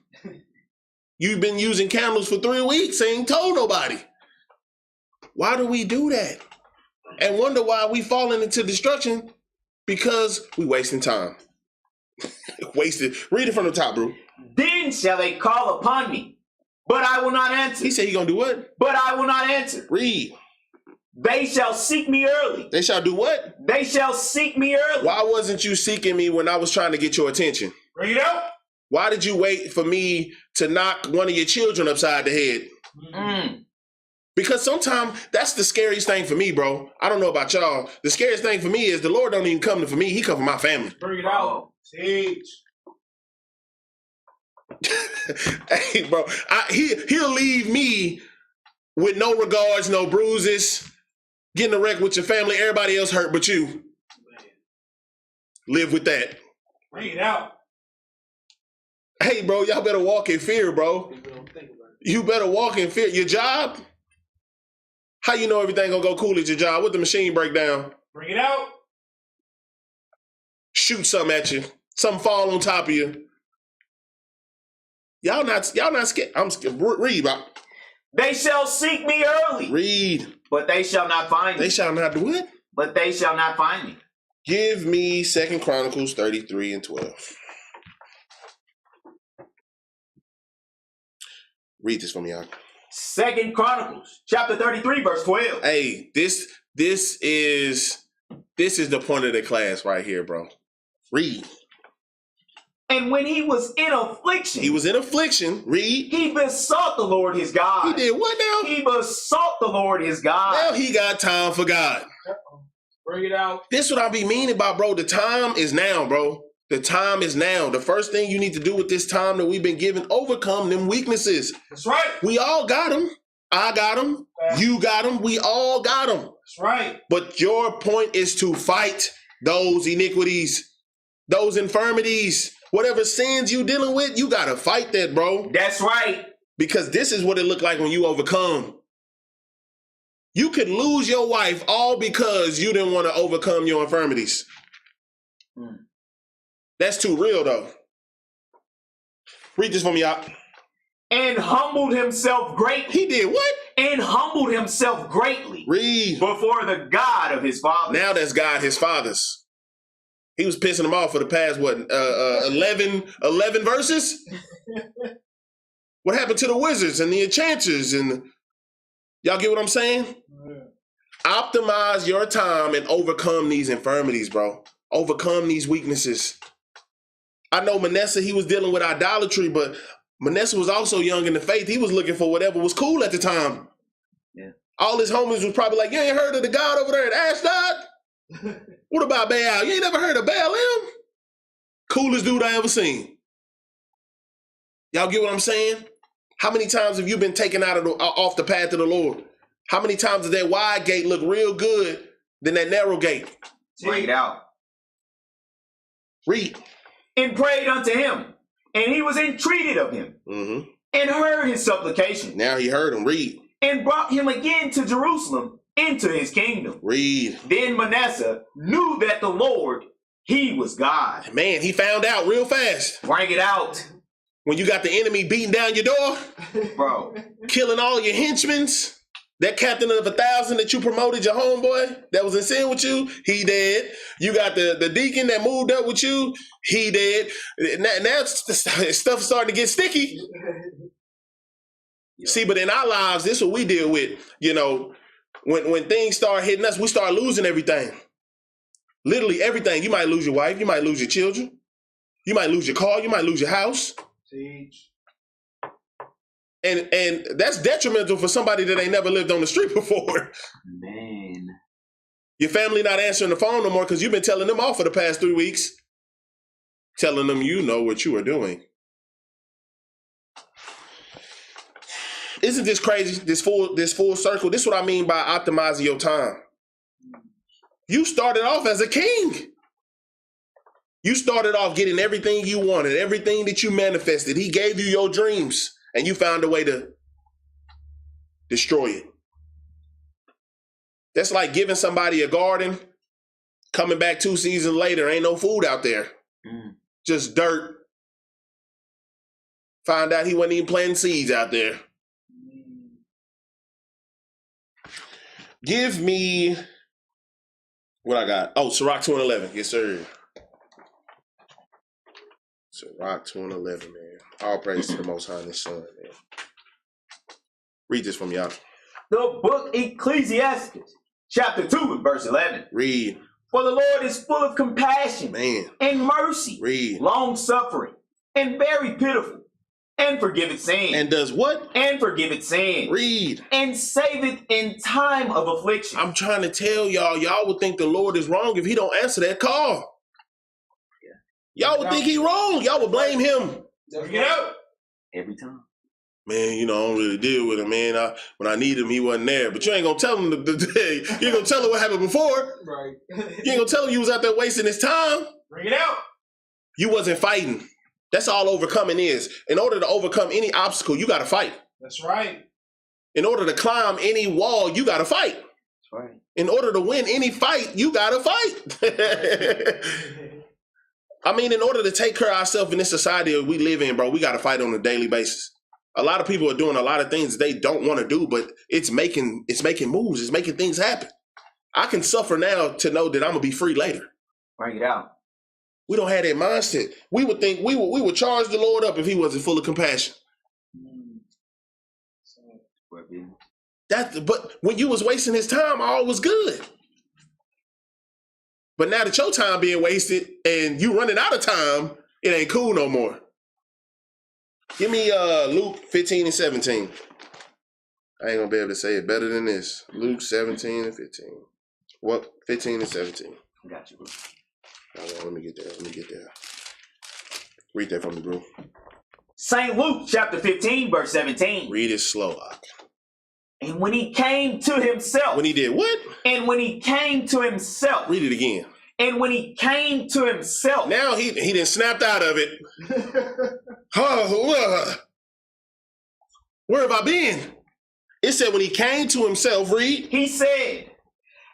You've been using candles for 3 weeks, ain't told nobody. Why do we do that? And wonder why we falling into destruction? Because we wasting time. Wasted. Read it from the top, bro. Then shall they call upon me, but I will not answer. He said he gonna do what? But I will not answer. Read. They shall seek me early. They shall do what? They shall seek me early. Why wasn't you seeking me when I was trying to get your attention? Bring it out. Why did you wait for me to knock one of your children upside the head? Because sometimes that's the scariest thing for me, bro. I don't know about y'all. The scariest thing for me is the Lord don't even come for me. He come for my family. Bring it out. Teach. Hey, bro. He'll leave me with no regards, no bruises, getting a wreck with your family, everybody else hurt but you. Man. Live with that. Bring it out. Hey, bro, y'all better walk in fear, bro. You better walk in fear. Your job? How you know everything gonna go cool at your job? What the machine break down? Bring it out. Shoot something at you. Something fall on top of you. Y'all not scared. I'm scared. Read about. They shall seek me early. Read. But they shall not find me. They shall not do what? But they shall not find me. Give me 2 Chronicles 33 and 12. Read this for me, y'all. 2 Chronicles, chapter 33, verse 12. Hey, this is the point of the class right here, bro. Read. And when he was in affliction. He was in affliction. Read. He besought the Lord his God. He did what now? He besought the Lord his God. Now he got time for God. Bring it out. This what I be meaning by, bro. The time is now, bro. The time is now. The first thing you need to do with this time that we've been given, overcome them weaknesses. That's right. We all got them. I got them. You got them. We all got them. That's right. But your point is to fight those iniquities, those infirmities, whatever sins you dealing with, you got to fight that, bro. That's right. Because this is what it look like when you overcome. You could lose your wife all because you didn't want to overcome your infirmities. That's too real, though. Read this for me, out. And humbled himself greatly. He did what? And humbled himself greatly. Read. Before the God of his fathers. Now that's God, his fathers. He was pissing them off for the past, 11 verses? What happened to the wizards and the enchanters? And y'all get what I'm saying? Yeah. Optimize your time and overcome these infirmities, bro. Overcome these weaknesses. I know Manasseh, he was dealing with idolatry, but Manasseh was also young in the faith. He was looking for whatever was cool at the time. Yeah. All his homies was probably like, you ain't heard of the God over there at Ashdod? What about Baal? You ain't never heard of Baalim? Coolest dude I ever seen. Y'all get what I'm saying? How many times have you been taken off the path of the Lord? How many times does that wide gate look real good than that narrow gate? Bring it out. Read. And prayed unto him, and he was entreated of him, and heard his supplication. Now he heard him. Read. And brought him again to Jerusalem, into his kingdom. Read. Then Manasseh knew that the Lord, he was God. Man, he found out real fast. Bring it out. When you got the enemy beating down your door, bro, killing all your henchmen, that captain of 1,000 that you promoted, your homeboy that was in sin with you, he dead. You got the deacon that moved up with you, he dead. Now stuff's starting to get sticky. See, but in our lives, this is what we deal with. You know, when things start hitting us, we start losing everything. Literally everything. You might lose your wife, you might lose your children, you might lose your car, you might lose your house. Siege. And that's detrimental for somebody that ain't never lived on the street before. Man. Your family not answering the phone no more because you've been telling them off for the past 3 weeks. Telling them you know what you are doing. Isn't this crazy? This full circle. This is what I mean by optimizing your time. You started off as a king. You started off getting everything you wanted, everything that you manifested. He gave you your dreams. And you found a way to destroy it. That's like giving somebody a garden, coming back 2 seasons later, ain't no food out there. Just dirt. Find out he wasn't even planting seeds out there. Give me what I got. Oh, Sirach 2:11. Yes, sir. Sirach 2:11, man. All praise to the Most High and His Son, man. Read this from y'all. The book Ecclesiastes, chapter 2, verse 11. Read. For the Lord is full of compassion, man, and mercy, read, long-suffering, and very pitiful, and forgiveth sin. And does what? And forgiveth sin. Read. And saveth in time of affliction. I'm trying to tell y'all would think the Lord is wrong if he don't answer that call. Y'all would think he wrong. Y'all would blame him. Get out. Every time. Man, you know, I don't really deal with him, man. When I need him, he wasn't there. But you ain't gonna tell him you ain't gonna tell him what happened before. Right. You ain't gonna tell him you was out there wasting his time. Bring it out. You wasn't fighting. That's all overcoming is. In order to overcome any obstacle, you gotta fight. That's right. In order to climb any wall, you got to fight. That's right. In order to win any fight, you got to fight. I mean, in order to take care of ourselves in this society that we live in, bro, we got to fight on a daily basis. A lot of people are doing a lot of things they don't want to do, but it's making moves. It's making things happen. I can suffer now to know that I'm going to be free later. Bring it out. We don't have that mindset. We would think we would charge the Lord up if he wasn't full of compassion. But when you was wasting his time, all was good. But now that your time being wasted and you running out of time, it ain't cool no more. Give me Luke 15 and 17. I ain't gonna be able to say it better than this. Luke 17 and 15. What? 15 and 17. Got you, bro. Let me get there. Read that from the group. St. Luke chapter 15, verse 17. Read it slow. And when he came to himself. When he did what? And when he came to himself. Read it again. And when he came to himself. Now he done snapped out of it. Where have I been? It said when he came to himself, read. He said,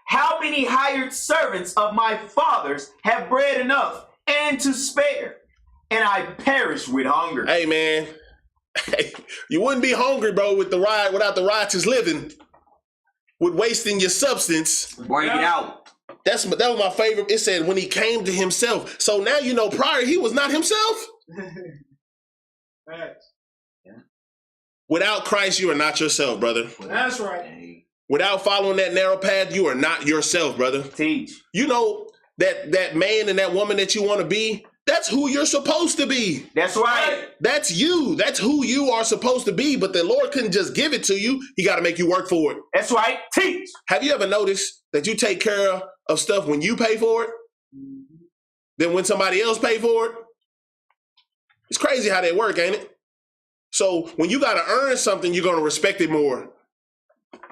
how many hired servants of my father's have bread enough and to spare, and I perish with hunger. Hey, man. You wouldn't be hungry, bro, without the righteous living, with wasting your substance. Bring it out. That was my favorite. It said when he came to himself. So now you know prior he was not himself. Facts. Without Christ, you are not yourself, brother. That's right. Without following that narrow path, you are not yourself, brother. Teach. You know that man and that woman that you want to be, that's who you're supposed to be. That's right. That's you. That's who you are supposed to be. But the Lord couldn't just give it to you. He got to make you work for it. That's right. Teach. Have you ever noticed that you take care of stuff when you pay for it than when somebody else pay for it? It's crazy how that work, ain't it? So when you got to earn something, you're going to respect it more.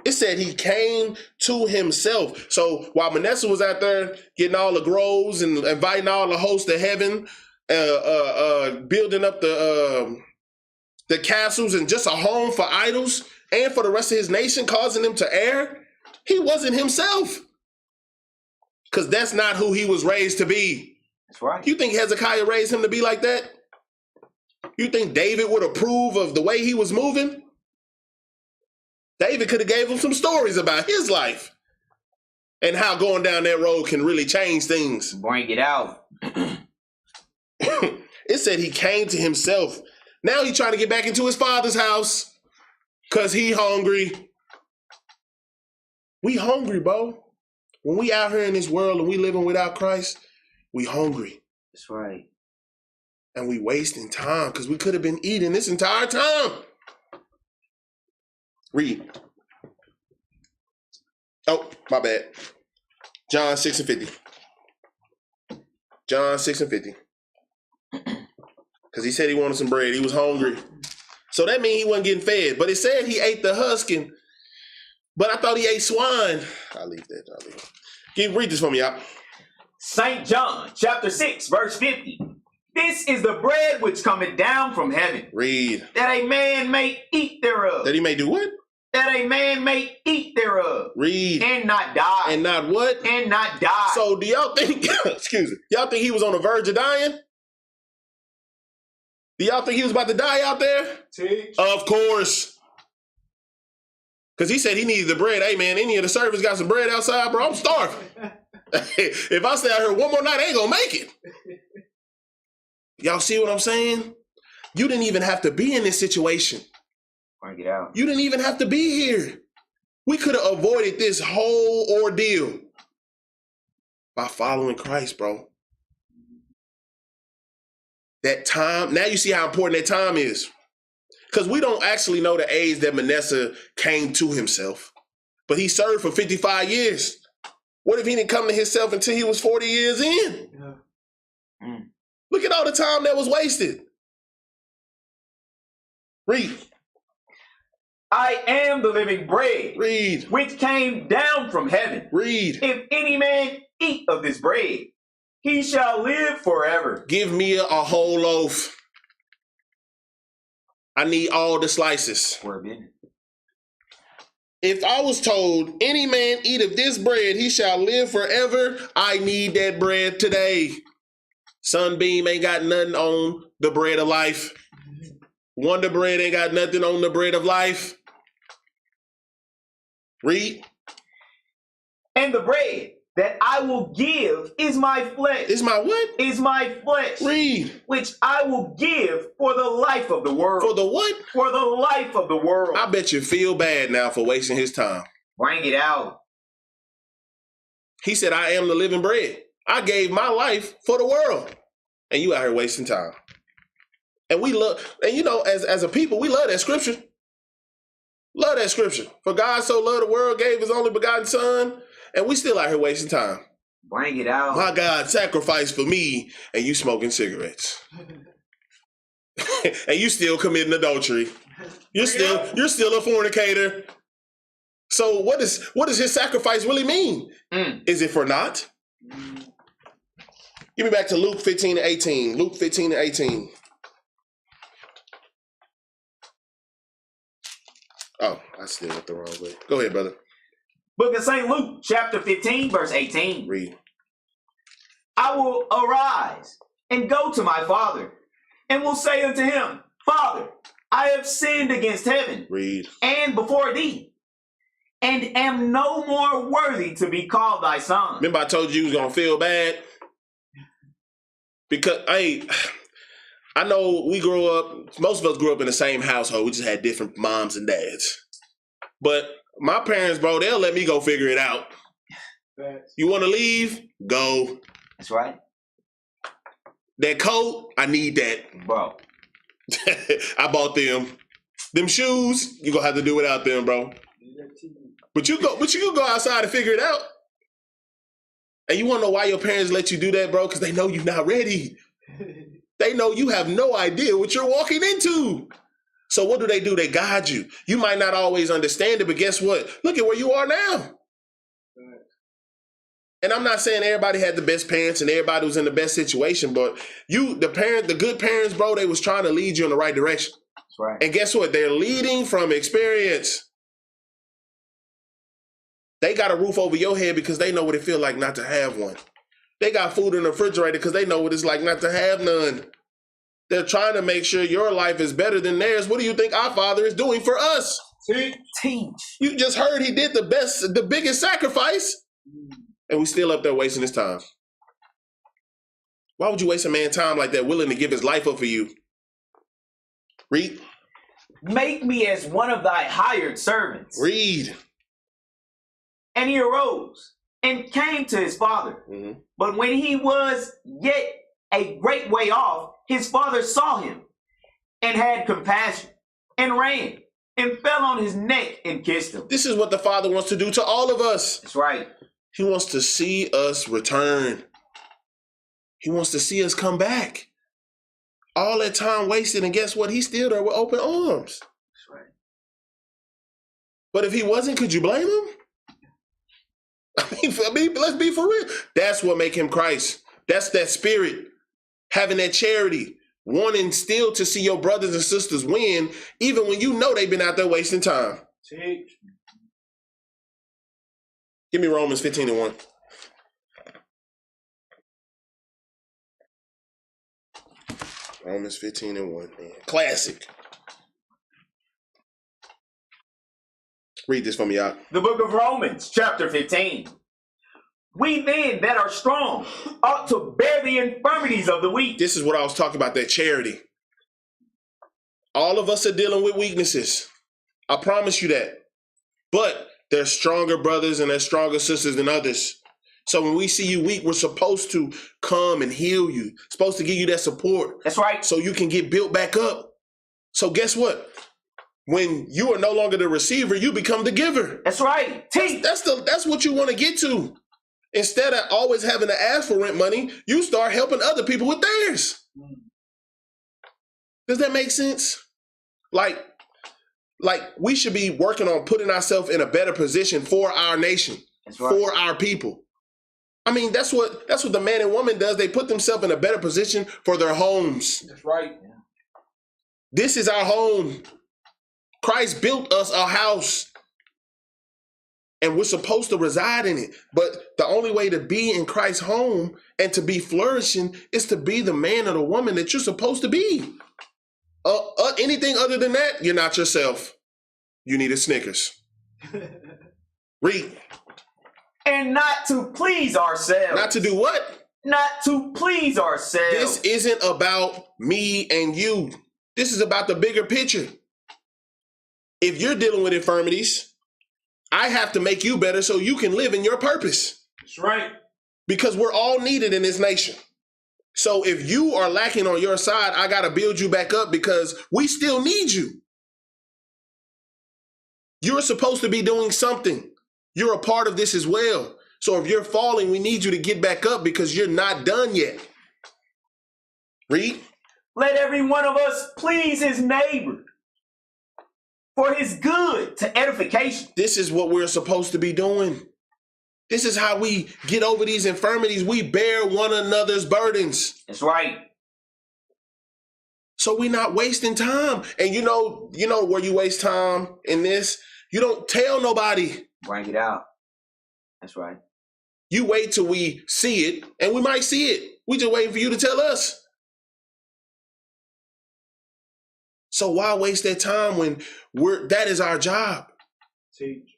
It said he came to himself. So while Manasseh was out there getting all the groves and inviting all the hosts of heaven, building up the castles and just a home for idols and for the rest of his nation, causing them to err, he wasn't himself. Because that's not who he was raised to be. That's right. You think Hezekiah raised him to be like that? You think David would approve of the way he was moving? David could have gave him some stories about his life and how going down that road can really change things. Bring it out. It said he came to himself. Now he's trying to get back into his father's house because he hungry. We hungry, bro. When we out here in this world and we living without Christ, we hungry. That's right. And we wasting time because we could have been eating this entire time. Read. Oh, my bad. John 6 and 50. John 6 and 50. Because he said he wanted some bread. He was hungry. So that means he wasn't getting fed. But it said he ate the husking. But I thought he ate swine. I'll leave that. Read this for me, y'all. St. John chapter 6, verse 50. This is the bread which cometh down from heaven. Read. That a man may eat thereof. That he may do what? That a man may eat thereof. Read. And not die. And not what? And not die. So do y'all think, excuse me, y'all think he was on the verge of dying? Do y'all think he was about to die out there? Teach. Of course. Because he said he needed the bread. Hey, man, any of the servants got some bread outside, bro? I'm starving. If I stay out here one more night, I ain't going to make it. Y'all see what I'm saying? You didn't even have to be in this situation. Bring it out. You didn't even have to be here. We could have avoided this whole ordeal by following Christ, bro. That time, now you see how important that time is. Because we don't actually know the age that Manasseh came to himself. But he served for 55 years. What if he didn't come to himself until he was 40 years in? Yeah. Look at all the time that was wasted. Read. I am the living bread. Read. Which came down from heaven. Read. If any man eat of this bread, he shall live forever. Give me a whole loaf. I need all the slices. Forbidden. If I was told, any man eat of this bread, he shall live forever, I need that bread today. Sunbeam ain't got nothing on the bread of life. Wonder Bread ain't got nothing on the bread of life. Read. And the bread that I will give is my flesh. Is my what? Is my flesh. Read. Which I will give for the life of the world. For the what? For the life of the world. I bet you feel bad now for wasting his time. Bring it out. He said, I am the living bread. I gave my life for the world. And you out here wasting time. And we love, and you know, as a people, we love that scripture. Love that scripture. For God so loved the world, gave his only begotten son, and we still out here wasting time. Bring it out. My God sacrificed for me, and you smoking cigarettes. And you still committing adultery. You're still a fornicator. So what does his sacrifice really mean? Is it for naught? Give me back to Luke 15 and 18. Luke 15 and 18. Oh, I still went the wrong way. Go ahead, brother. Book of St. Luke, chapter 15, verse 18. Read. I will arise and go to my father, and will say unto him, Father, I have sinned against heaven. Read. And before thee, and am no more worthy to be called thy son. Remember I told you was going to feel bad? Because, I know we grew up, most of us grew up in the same household. We just had different moms and dads. But my parents, bro, they'll let me go figure it out. You want to leave? Go. That's right. That coat, I need that. Bro. I bought them. Them shoes, you're going to have to do without them, bro. But you can go outside and figure it out. And you want to know why your parents let you do that, bro? Because they know you're not ready. They know you have no idea what you're walking into. So what do? They guide you. You might not always understand it, but guess what? Look at where you are now. And I'm not saying everybody had the best parents and everybody was in the best situation, but the good parents, bro, they was trying to lead you in the right direction. That's right. And guess what? They're leading from experience. They got a roof over your head because they know what it feels like not to have one. They got food in the refrigerator because they know what it's like not to have none. They're trying to make sure your life is better than theirs. What do you think our Father is doing for us? Teach. You just heard he did the biggest sacrifice, and we still up there wasting his time. Why would you waste a man's time like that, willing to give his life up for you? Read. Make me as one of thy hired servants. Read. And he arose and came to his father. Mm-hmm. But when he was yet a great way off, his father saw him and had compassion and ran and fell on his neck and kissed him. This is what the Father wants to do to all of us. That's right. He wants to see us return. He wants to see us come back. All that time wasted, and guess what? He's still there with open arms. That's right. But if he wasn't, could you blame him? I mean, let's be for real. That's what make him Christ. That's that spirit, having that charity, wanting still to see your brothers and sisters win, even when you know they've been out there wasting time. Give me Romans 15 and 1. Romans 15 and 1. Man. Classic. Read this for me, y'all. The book of Romans, chapter 15. We then that are strong ought to bear the infirmities of the weak. This is what I was talking about, that charity. All of us are dealing with weaknesses. I promise you that. But there's stronger brothers and there's stronger sisters than others. So when we see you weak, we're supposed to come and heal you. Supposed to give you that support. That's right. So you can get built back up. So guess what? When you are no longer the receiver, you become the giver. That's right. That's what you want to get to. Instead of always having to ask for rent money, you start helping other people with theirs. Does that make sense? Like we should be working on putting ourselves in a better position for our nation, for our people. I mean, that's what the man and woman does. They put themselves in a better position for their homes. That's right. This is our home. Christ built us a house. And we're supposed to reside in it. But the only way to be in Christ's home and to be flourishing is to be the man or the woman that you're supposed to be. Anything other than that, you're not yourself. You need a Snickers. Read. And not to please ourselves. Not to do what? Not to please ourselves. This isn't about me and you. This is about the bigger picture. If you're dealing with infirmities, I have to make you better so you can live in your purpose. That's right. Because we're all needed in this nation. So if you are lacking on your side, I got to build you back up because we still need you. You're supposed to be doing something. You're a part of this as well. So if you're falling, we need you to get back up because you're not done yet. Read. Let every one of us please his neighbor for his good to edification. This is what we're supposed to be doing. This is how we get over these infirmities. We bear one another's burdens. That's right. So we're not wasting time. And you know where you waste time in this? You don't tell nobody. Bring it out. That's right. You wait till we see it, and we might see it. We just waiting for you to tell us. So why waste that time when that is our job? Teach.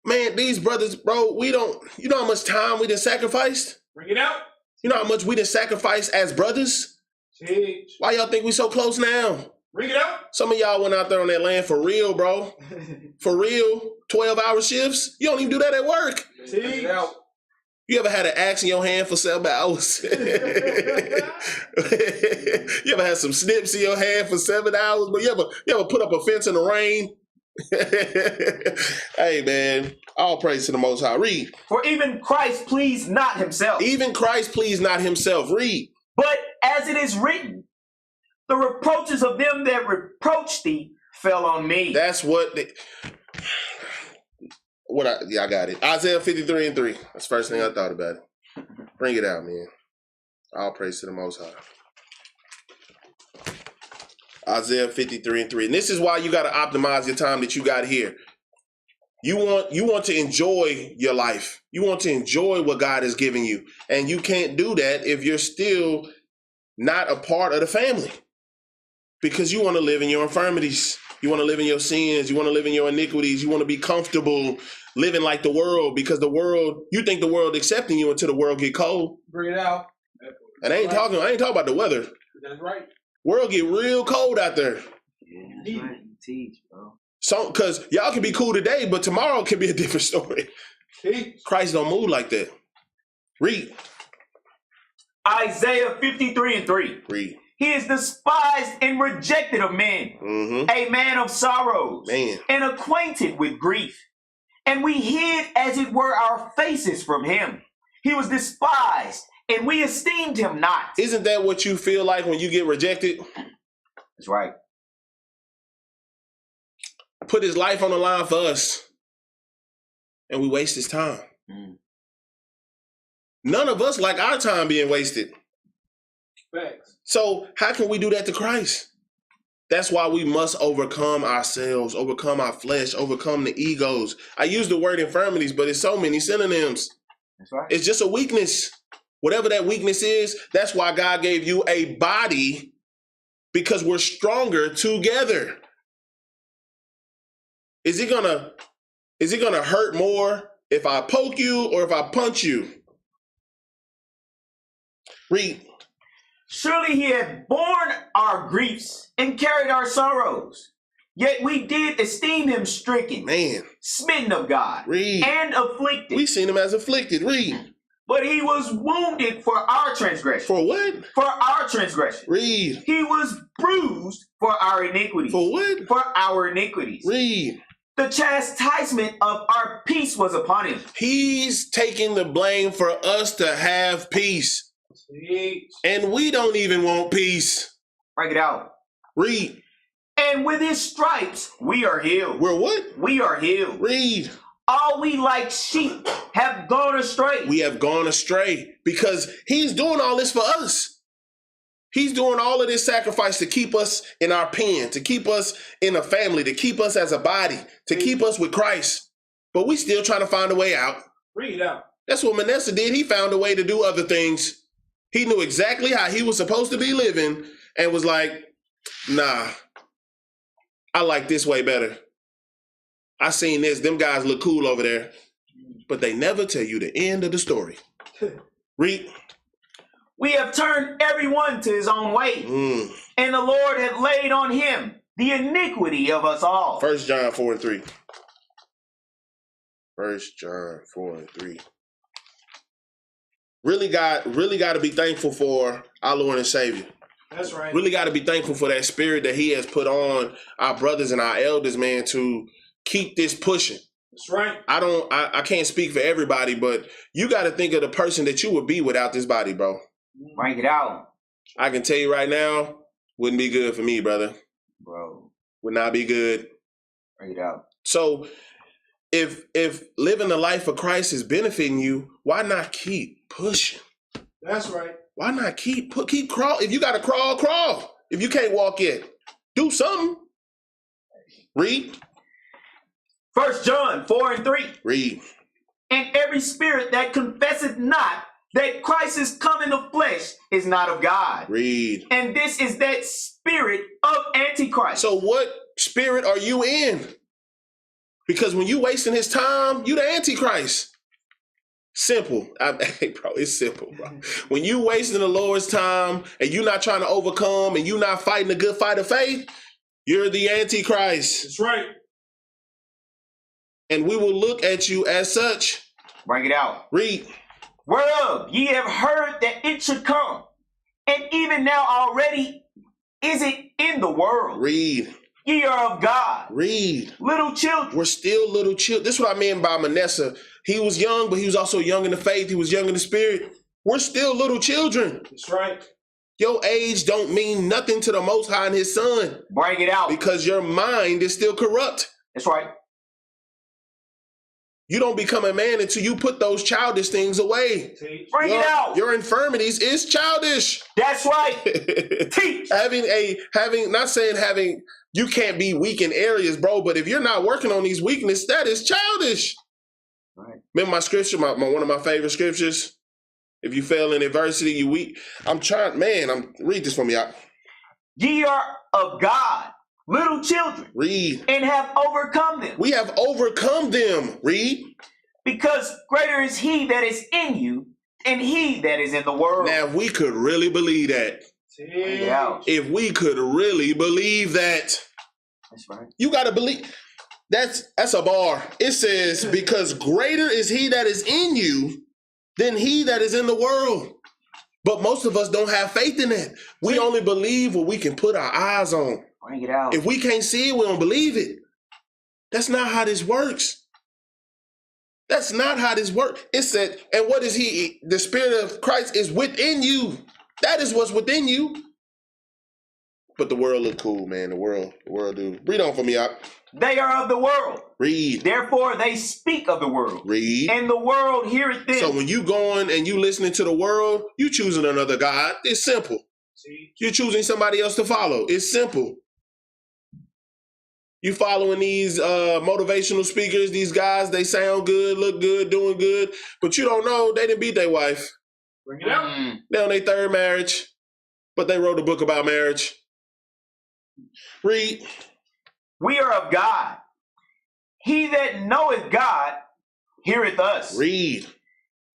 Man, these brothers, bro, you know how much time we done sacrificed? Bring it out. You know how much we done sacrificed as brothers? Teach. Why y'all think we so close now? Bring it out. Some of y'all went out there on that land for real, bro. For real. 12-hour shifts. You don't even do that at work. Teach. Out. You ever had an axe in your hand for 7 hours? You ever had some snips in your hand for 7 hours? But you ever put up a fence in the rain? Hey, man. All praise to the Most High. Read. For even Christ pleased not himself. Even Christ pleased not himself. Read. But as it is written, the reproaches of them that reproached thee fell on me. That's what... I got it. Isaiah 53:3. That's the first thing I thought about it. Bring it out, man. All praise to the Most High. Isaiah 53:3. And this is why you got to optimize your time that you got here. You want to enjoy your life. You want to enjoy what God has given you. And you can't do that if you're still not a part of the family. Because you want to live in your infirmities. You want to live in your sins. You want to live in your iniquities. You want to be comfortable living like the world because you think the world accepting you until the world get cold. Bring it out. And I ain't talking about the weather. That's right. World get real cold out there. Yeah, that's right. Teach, bro. So, because y'all can be cool today, but tomorrow can be a different story. Teach. Christ don't move like that. Read. Isaiah 53:3. Read. He is despised and rejected of men, a man of sorrows, and acquainted with grief. And we hid, as it were, our faces from him. He was despised, and we esteemed him not. Isn't that what you feel like when you get rejected? That's right. Put his life on the line for us, and we waste his time. None of us like our time being wasted. Facts. So how can we do that to Christ? That's why we must overcome ourselves, overcome our flesh, overcome the egos. I use the word infirmities, but it's so many synonyms. That's right. It's just a weakness. Whatever that weakness is, that's why God gave you a body, because we're stronger together. Is it gonna hurt more if I poke you or if I punch you? Read. Surely he hath borne our griefs and carried our sorrows. Yet we did esteem him stricken, smitten of God, and afflicted. We seen him as afflicted. Read. But he was wounded for our transgression. For what? For our transgression. Read. He was bruised for our iniquities. For what? For our iniquities. Read. The chastisement of our peace was upon him. He's taking the blame for us to have peace. And we don't even want peace. Break it out. Read. And with his stripes, we are healed. We're what? We are healed. Read. All we like sheep have gone astray. We have gone astray because he's doing all this for us. He's doing all of this sacrifice to keep us in our pen, to keep us in a family, to keep us as a body, to keep us with Christ. But we still trying to find a way out. Read out. That's what Manasseh did. He found a way to do other things. He knew exactly how he was supposed to be living and was like, nah, I like this way better. I seen this. Them guys look cool over there. But they never tell you the end of the story. Read. We have turned everyone to his own way, and the Lord hath laid on him the iniquity of us all. 1 John 4:3. 1 John 4:3. Really got to be thankful for our Lord and Savior. That's right. Really got to be thankful for that spirit that he has put on our brothers and our elders, man, to keep this pushing. That's right. I can't speak for everybody, but you got to think of the person that you would be without this body, bro. Bring it out. I can tell you right now, wouldn't be good for me, brother. Bro. Would not be good. Bring it out. So if living the life of Christ is benefiting you, why not keep pushing? That's right. Why not keep crawl? If you got to crawl, crawl. If you can't walk yet, do something. Read. 1 John 4:3. Read. And every spirit that confesseth not that Christ is come in the flesh is not of God. Read. And this is that spirit of Antichrist. So what spirit are you in? Because when you wasting his time, you the Antichrist. Simple. Hey, bro, it's simple, bro. When you wasting the Lord's time and you not trying to overcome and you not fighting the good fight of faith, you're the Antichrist. That's right. And we will look at you as such. Bring it out. Read. Whereof ye have heard that it should come, and even now already is it in the world. Read. Ye are of God. Read. Little children. We're still little children. This is what I mean by Manasseh. He was young, but he was also young in the faith. He was young in the spirit. We're still little children. That's right. Your age don't mean nothing to the Most High and his son. Bring it out. Because your mind is still corrupt. That's right. You don't become a man until you put those childish things away. Bring it out. Your infirmities is childish. That's right. Teach. Not saying you can't be weak in areas, bro, but if you're not working on these weaknesses, that is childish. Right. Remember my scripture, one of my favorite scriptures? If you fail in adversity, you weak. Read this for me out. Ye are of God, little children. Read. And have overcome them. We have overcome them. Read. Because greater is he that is in you than he that is in the world. Now, if we could really believe that. Yeah. If we could really believe that. That's right. You got to believe. That's a bar. It says, because greater is he that is in you than he that is in the world. But most of us don't have faith in that. We only believe what we can put our eyes on. Bring it out. If we can't see it, we don't believe it. That's not how this works. That's not how this works. It said, and what is he? The Spirit of Christ is within you. That is what's within you. But the world look cool, man. The world do. Read on for me, out. They are of the world. Read. Therefore they speak of the world. Read. And the world heareth them. So when you going and you listening to the world, you choosing another God. It's simple. See? You're choosing somebody else to follow. It's simple. You following these motivational speakers, these guys, they sound good, look good, doing good, but you don't know they didn't beat their wife. Bring it out. They're on their third marriage, but they wrote a book about marriage. Read. We are of God. He that knoweth God heareth us. Read.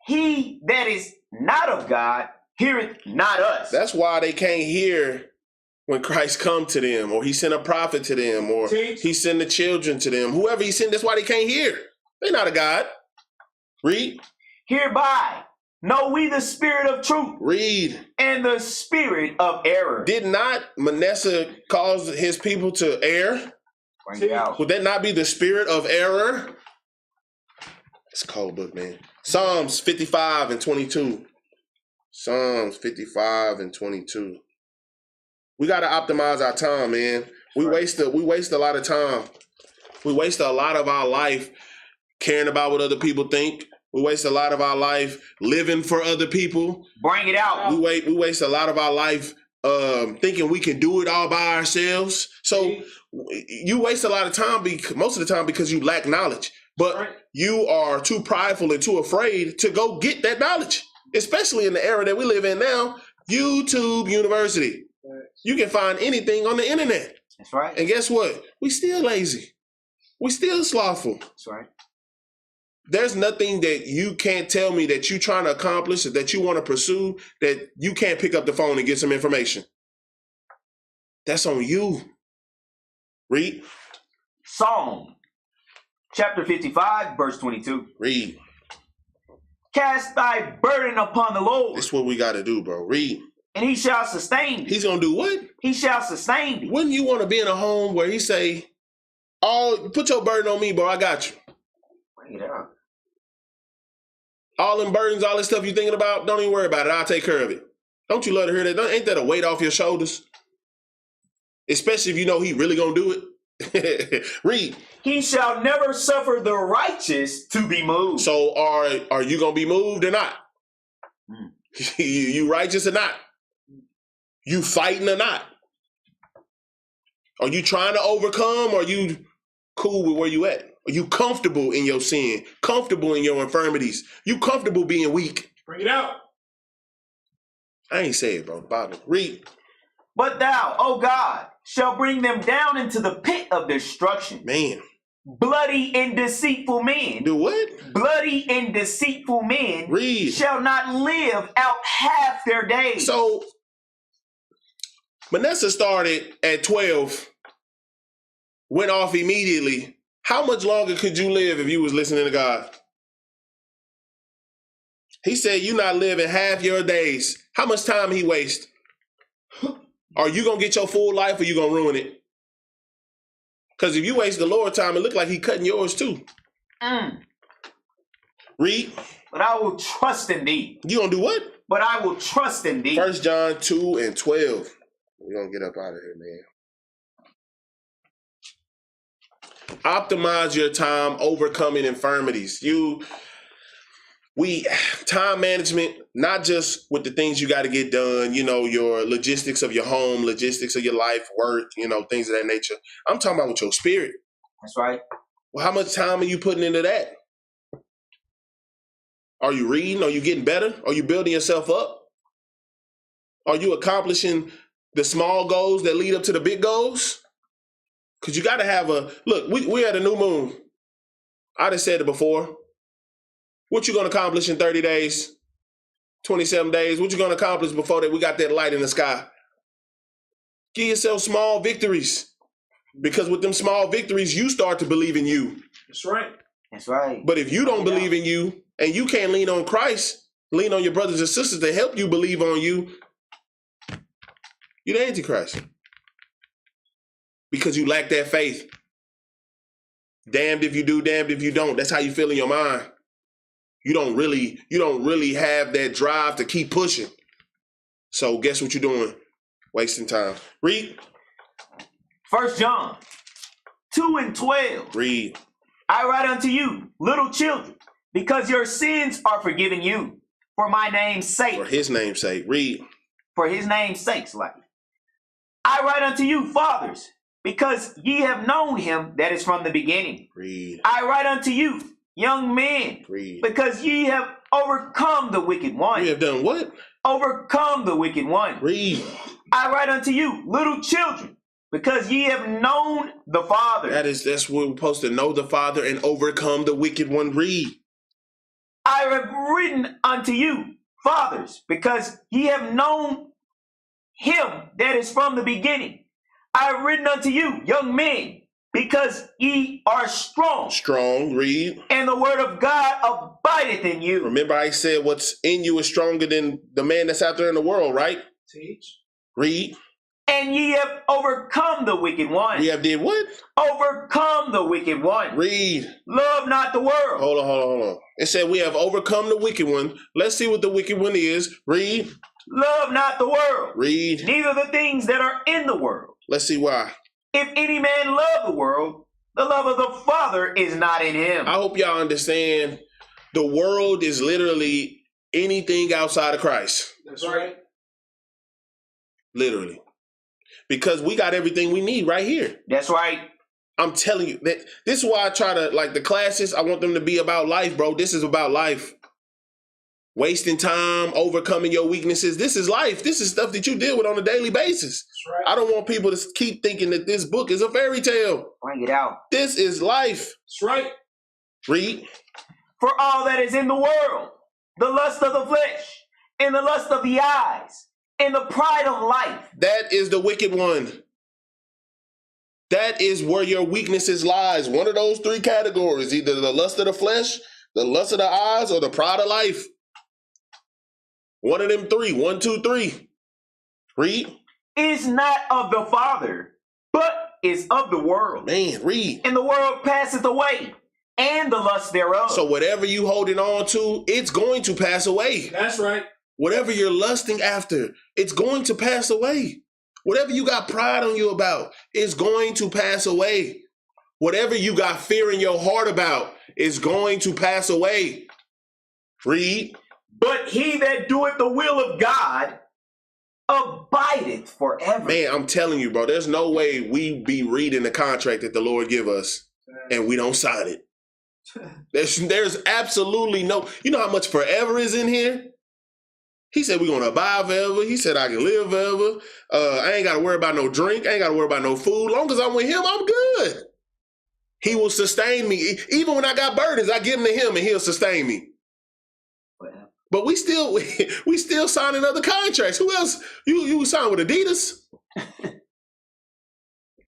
He that is not of God heareth not us. That's why they can't hear when Christ come to them, or he sent a prophet to them, or he sent the children to them. Whoever he sent, that's why they can't hear. They're not a God. Read. Hereby know we the spirit of truth. Read. And the spirit of error. Did not Manasseh cause his people to err? Bring it out. Would that not be the spirit of error? It's a cold book, man. Psalms 55 and 22. Psalms 55 and 22. We got to optimize our time, man. We waste a lot of time. We waste a lot of our life caring about what other people think. We waste a lot of our life living for other people. Bring it out. We waste a lot of our life thinking we can do it all by ourselves. So you waste a lot of time, most of the time, because you lack knowledge. But you are too prideful and too afraid to go get that knowledge, especially in the era that we live in now. YouTube University. You can find anything on the internet. That's right. And guess what? We still lazy. We still slothful. That's right. There's nothing that you can't tell me that you're trying to accomplish or that you want to pursue that you can't pick up the phone and get some information. That's on you. Read. Psalm chapter 55, verse 22. Read. Cast thy burden upon the Lord. That's what we got to do, bro. Read. And he shall sustain thee. He's going to do what? He shall sustain thee. Wouldn't you want to be in a home where he say, "Oh, put your burden on me, bro. I got you." Bring it out. All them burdens, all this stuff you thinking about, don't even worry about it. I'll take care of it. Don't you love to hear that? Ain't that a weight off your shoulders? Especially if you know he really going to do it. Read. He shall never suffer the righteous to be moved. So are you going to be moved or not? You righteous or not? You fighting or not? Are you trying to overcome, or are you cool with where you at? Are you comfortable in your sin? Comfortable in your infirmities? You comfortable being weak? Bring it out. I ain't say it, bro. Bible. Read. But thou, O God, shall bring them down into the pit of destruction. Man. Bloody and deceitful men. Do what? Bloody and deceitful men. Read. Shall not live out half their days. So, Manasseh started at 12, went off immediately. How much longer could you live if you was listening to God? He said you not living half your days. How much time he waste? Are you going to get your full life, or you going to ruin it? Because if you waste the Lord's time, it look like he cutting yours too. Read. But I will trust in thee. You going to do what? But I will trust in thee. 1 John 2 and 12. We're going to get up out of here, man. Optimize your time overcoming infirmities. Time management, not just with the things you got to get done, your logistics of your home, logistics of your life, work, things of that nature. I'm talking about with your spirit. That's right. Well, how much time are you putting into that? Are you reading? Are you getting better? Are you building yourself up? Are you accomplishing the small goals that lead up to the big goals? Because you got to have we had a new moon. I just said it before. What you going to accomplish in 30 days, 27 days? What you going to accomplish before that we got that light in the sky? Give yourself small victories. Because with them small victories, you start to believe in you. That's right. That's right. But if you don't believe in you, and you can't lean on Christ, lean on your brothers and sisters to help you believe on you, you're the Antichrist. Because you lack that faith. Damned if you do, damned if you don't. That's how you feel in your mind. You don't really have that drive to keep pushing. So guess what you're doing? Wasting time. Read. 1 John 2 and 12. Read. I write unto you, little children, because your sins are forgiven you, for my name's sake. For his name's sake. Read. For his name's sake, I write unto you, fathers, because ye have known him that is from the beginning. Read. I write unto you, young men, Read. because ye have overcome the wicked one. We have done what? Overcome the wicked one. Read. I write unto you, little children, because ye have known the Father. That's what we're supposed to know the Father and overcome the wicked one. Read. I have written unto you, fathers, because ye have known him that is from the beginning. I have written unto you, young men, because ye are strong. Strong. Read. And the word of God abideth in you. Remember I said what's in you is stronger than the man that's out there in the world, right? Teach. Read. And ye have overcome the wicked one. We have did what? Overcome the wicked one. Read. Love not the world. Hold on. It said we have overcome the wicked one. Let's see what the wicked one is. Read. Love not the world. Read. Neither the things that are in the world. Let's see why. If any man love the world, the love of the Father is not in him. I hope y'all understand the world is literally anything outside of Christ. That's right. Literally. Because we got everything we need right here. That's right. I'm telling you, that this is why I try to, like, the classes, I want them to be about life, bro. This is about life. Wasting time, overcoming your weaknesses. This is life. This is stuff that you deal with on a daily basis. That's right. I don't want people to keep thinking that this book is a fairy tale. Bring it out. This is life. That's right. Read. For all that is in the world, the lust of the flesh, and the lust of the eyes, and the pride of life. That is the wicked one. That is where your weaknesses lies. One of those three categories, either the lust of the flesh, the lust of the eyes, or the pride of life. One of them three. 1, 2, 3. Read. Is not of the Father, but is of the world. Man, read. And the world passeth away, and the lust thereof. So whatever you holding on to, it's going to pass away. That's right. Whatever you're lusting after, it's going to pass away. Whatever you got pride on you about, is going to pass away. Whatever you got fear in your heart about, is going to pass away. Read. But he that doeth the will of God abideth forever. Man, I'm telling you, bro, there's no way we be reading the contract that the Lord give us and we don't sign it. There's absolutely no, you know how much forever is in here? He said we're going to abide forever. He said I can live forever. I ain't got to worry about no drink. I ain't got to worry about no food. Long as I'm with him, I'm good. He will sustain me. Even when I got burdens, I give them to him and he'll sustain me. But we still signing other contracts. Who else? You signed with Adidas? I'm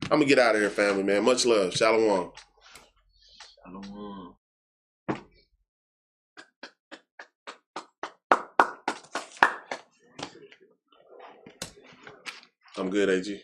going to get out of here, family, man. Much love. Shalom. Shalom. I'm good, AG.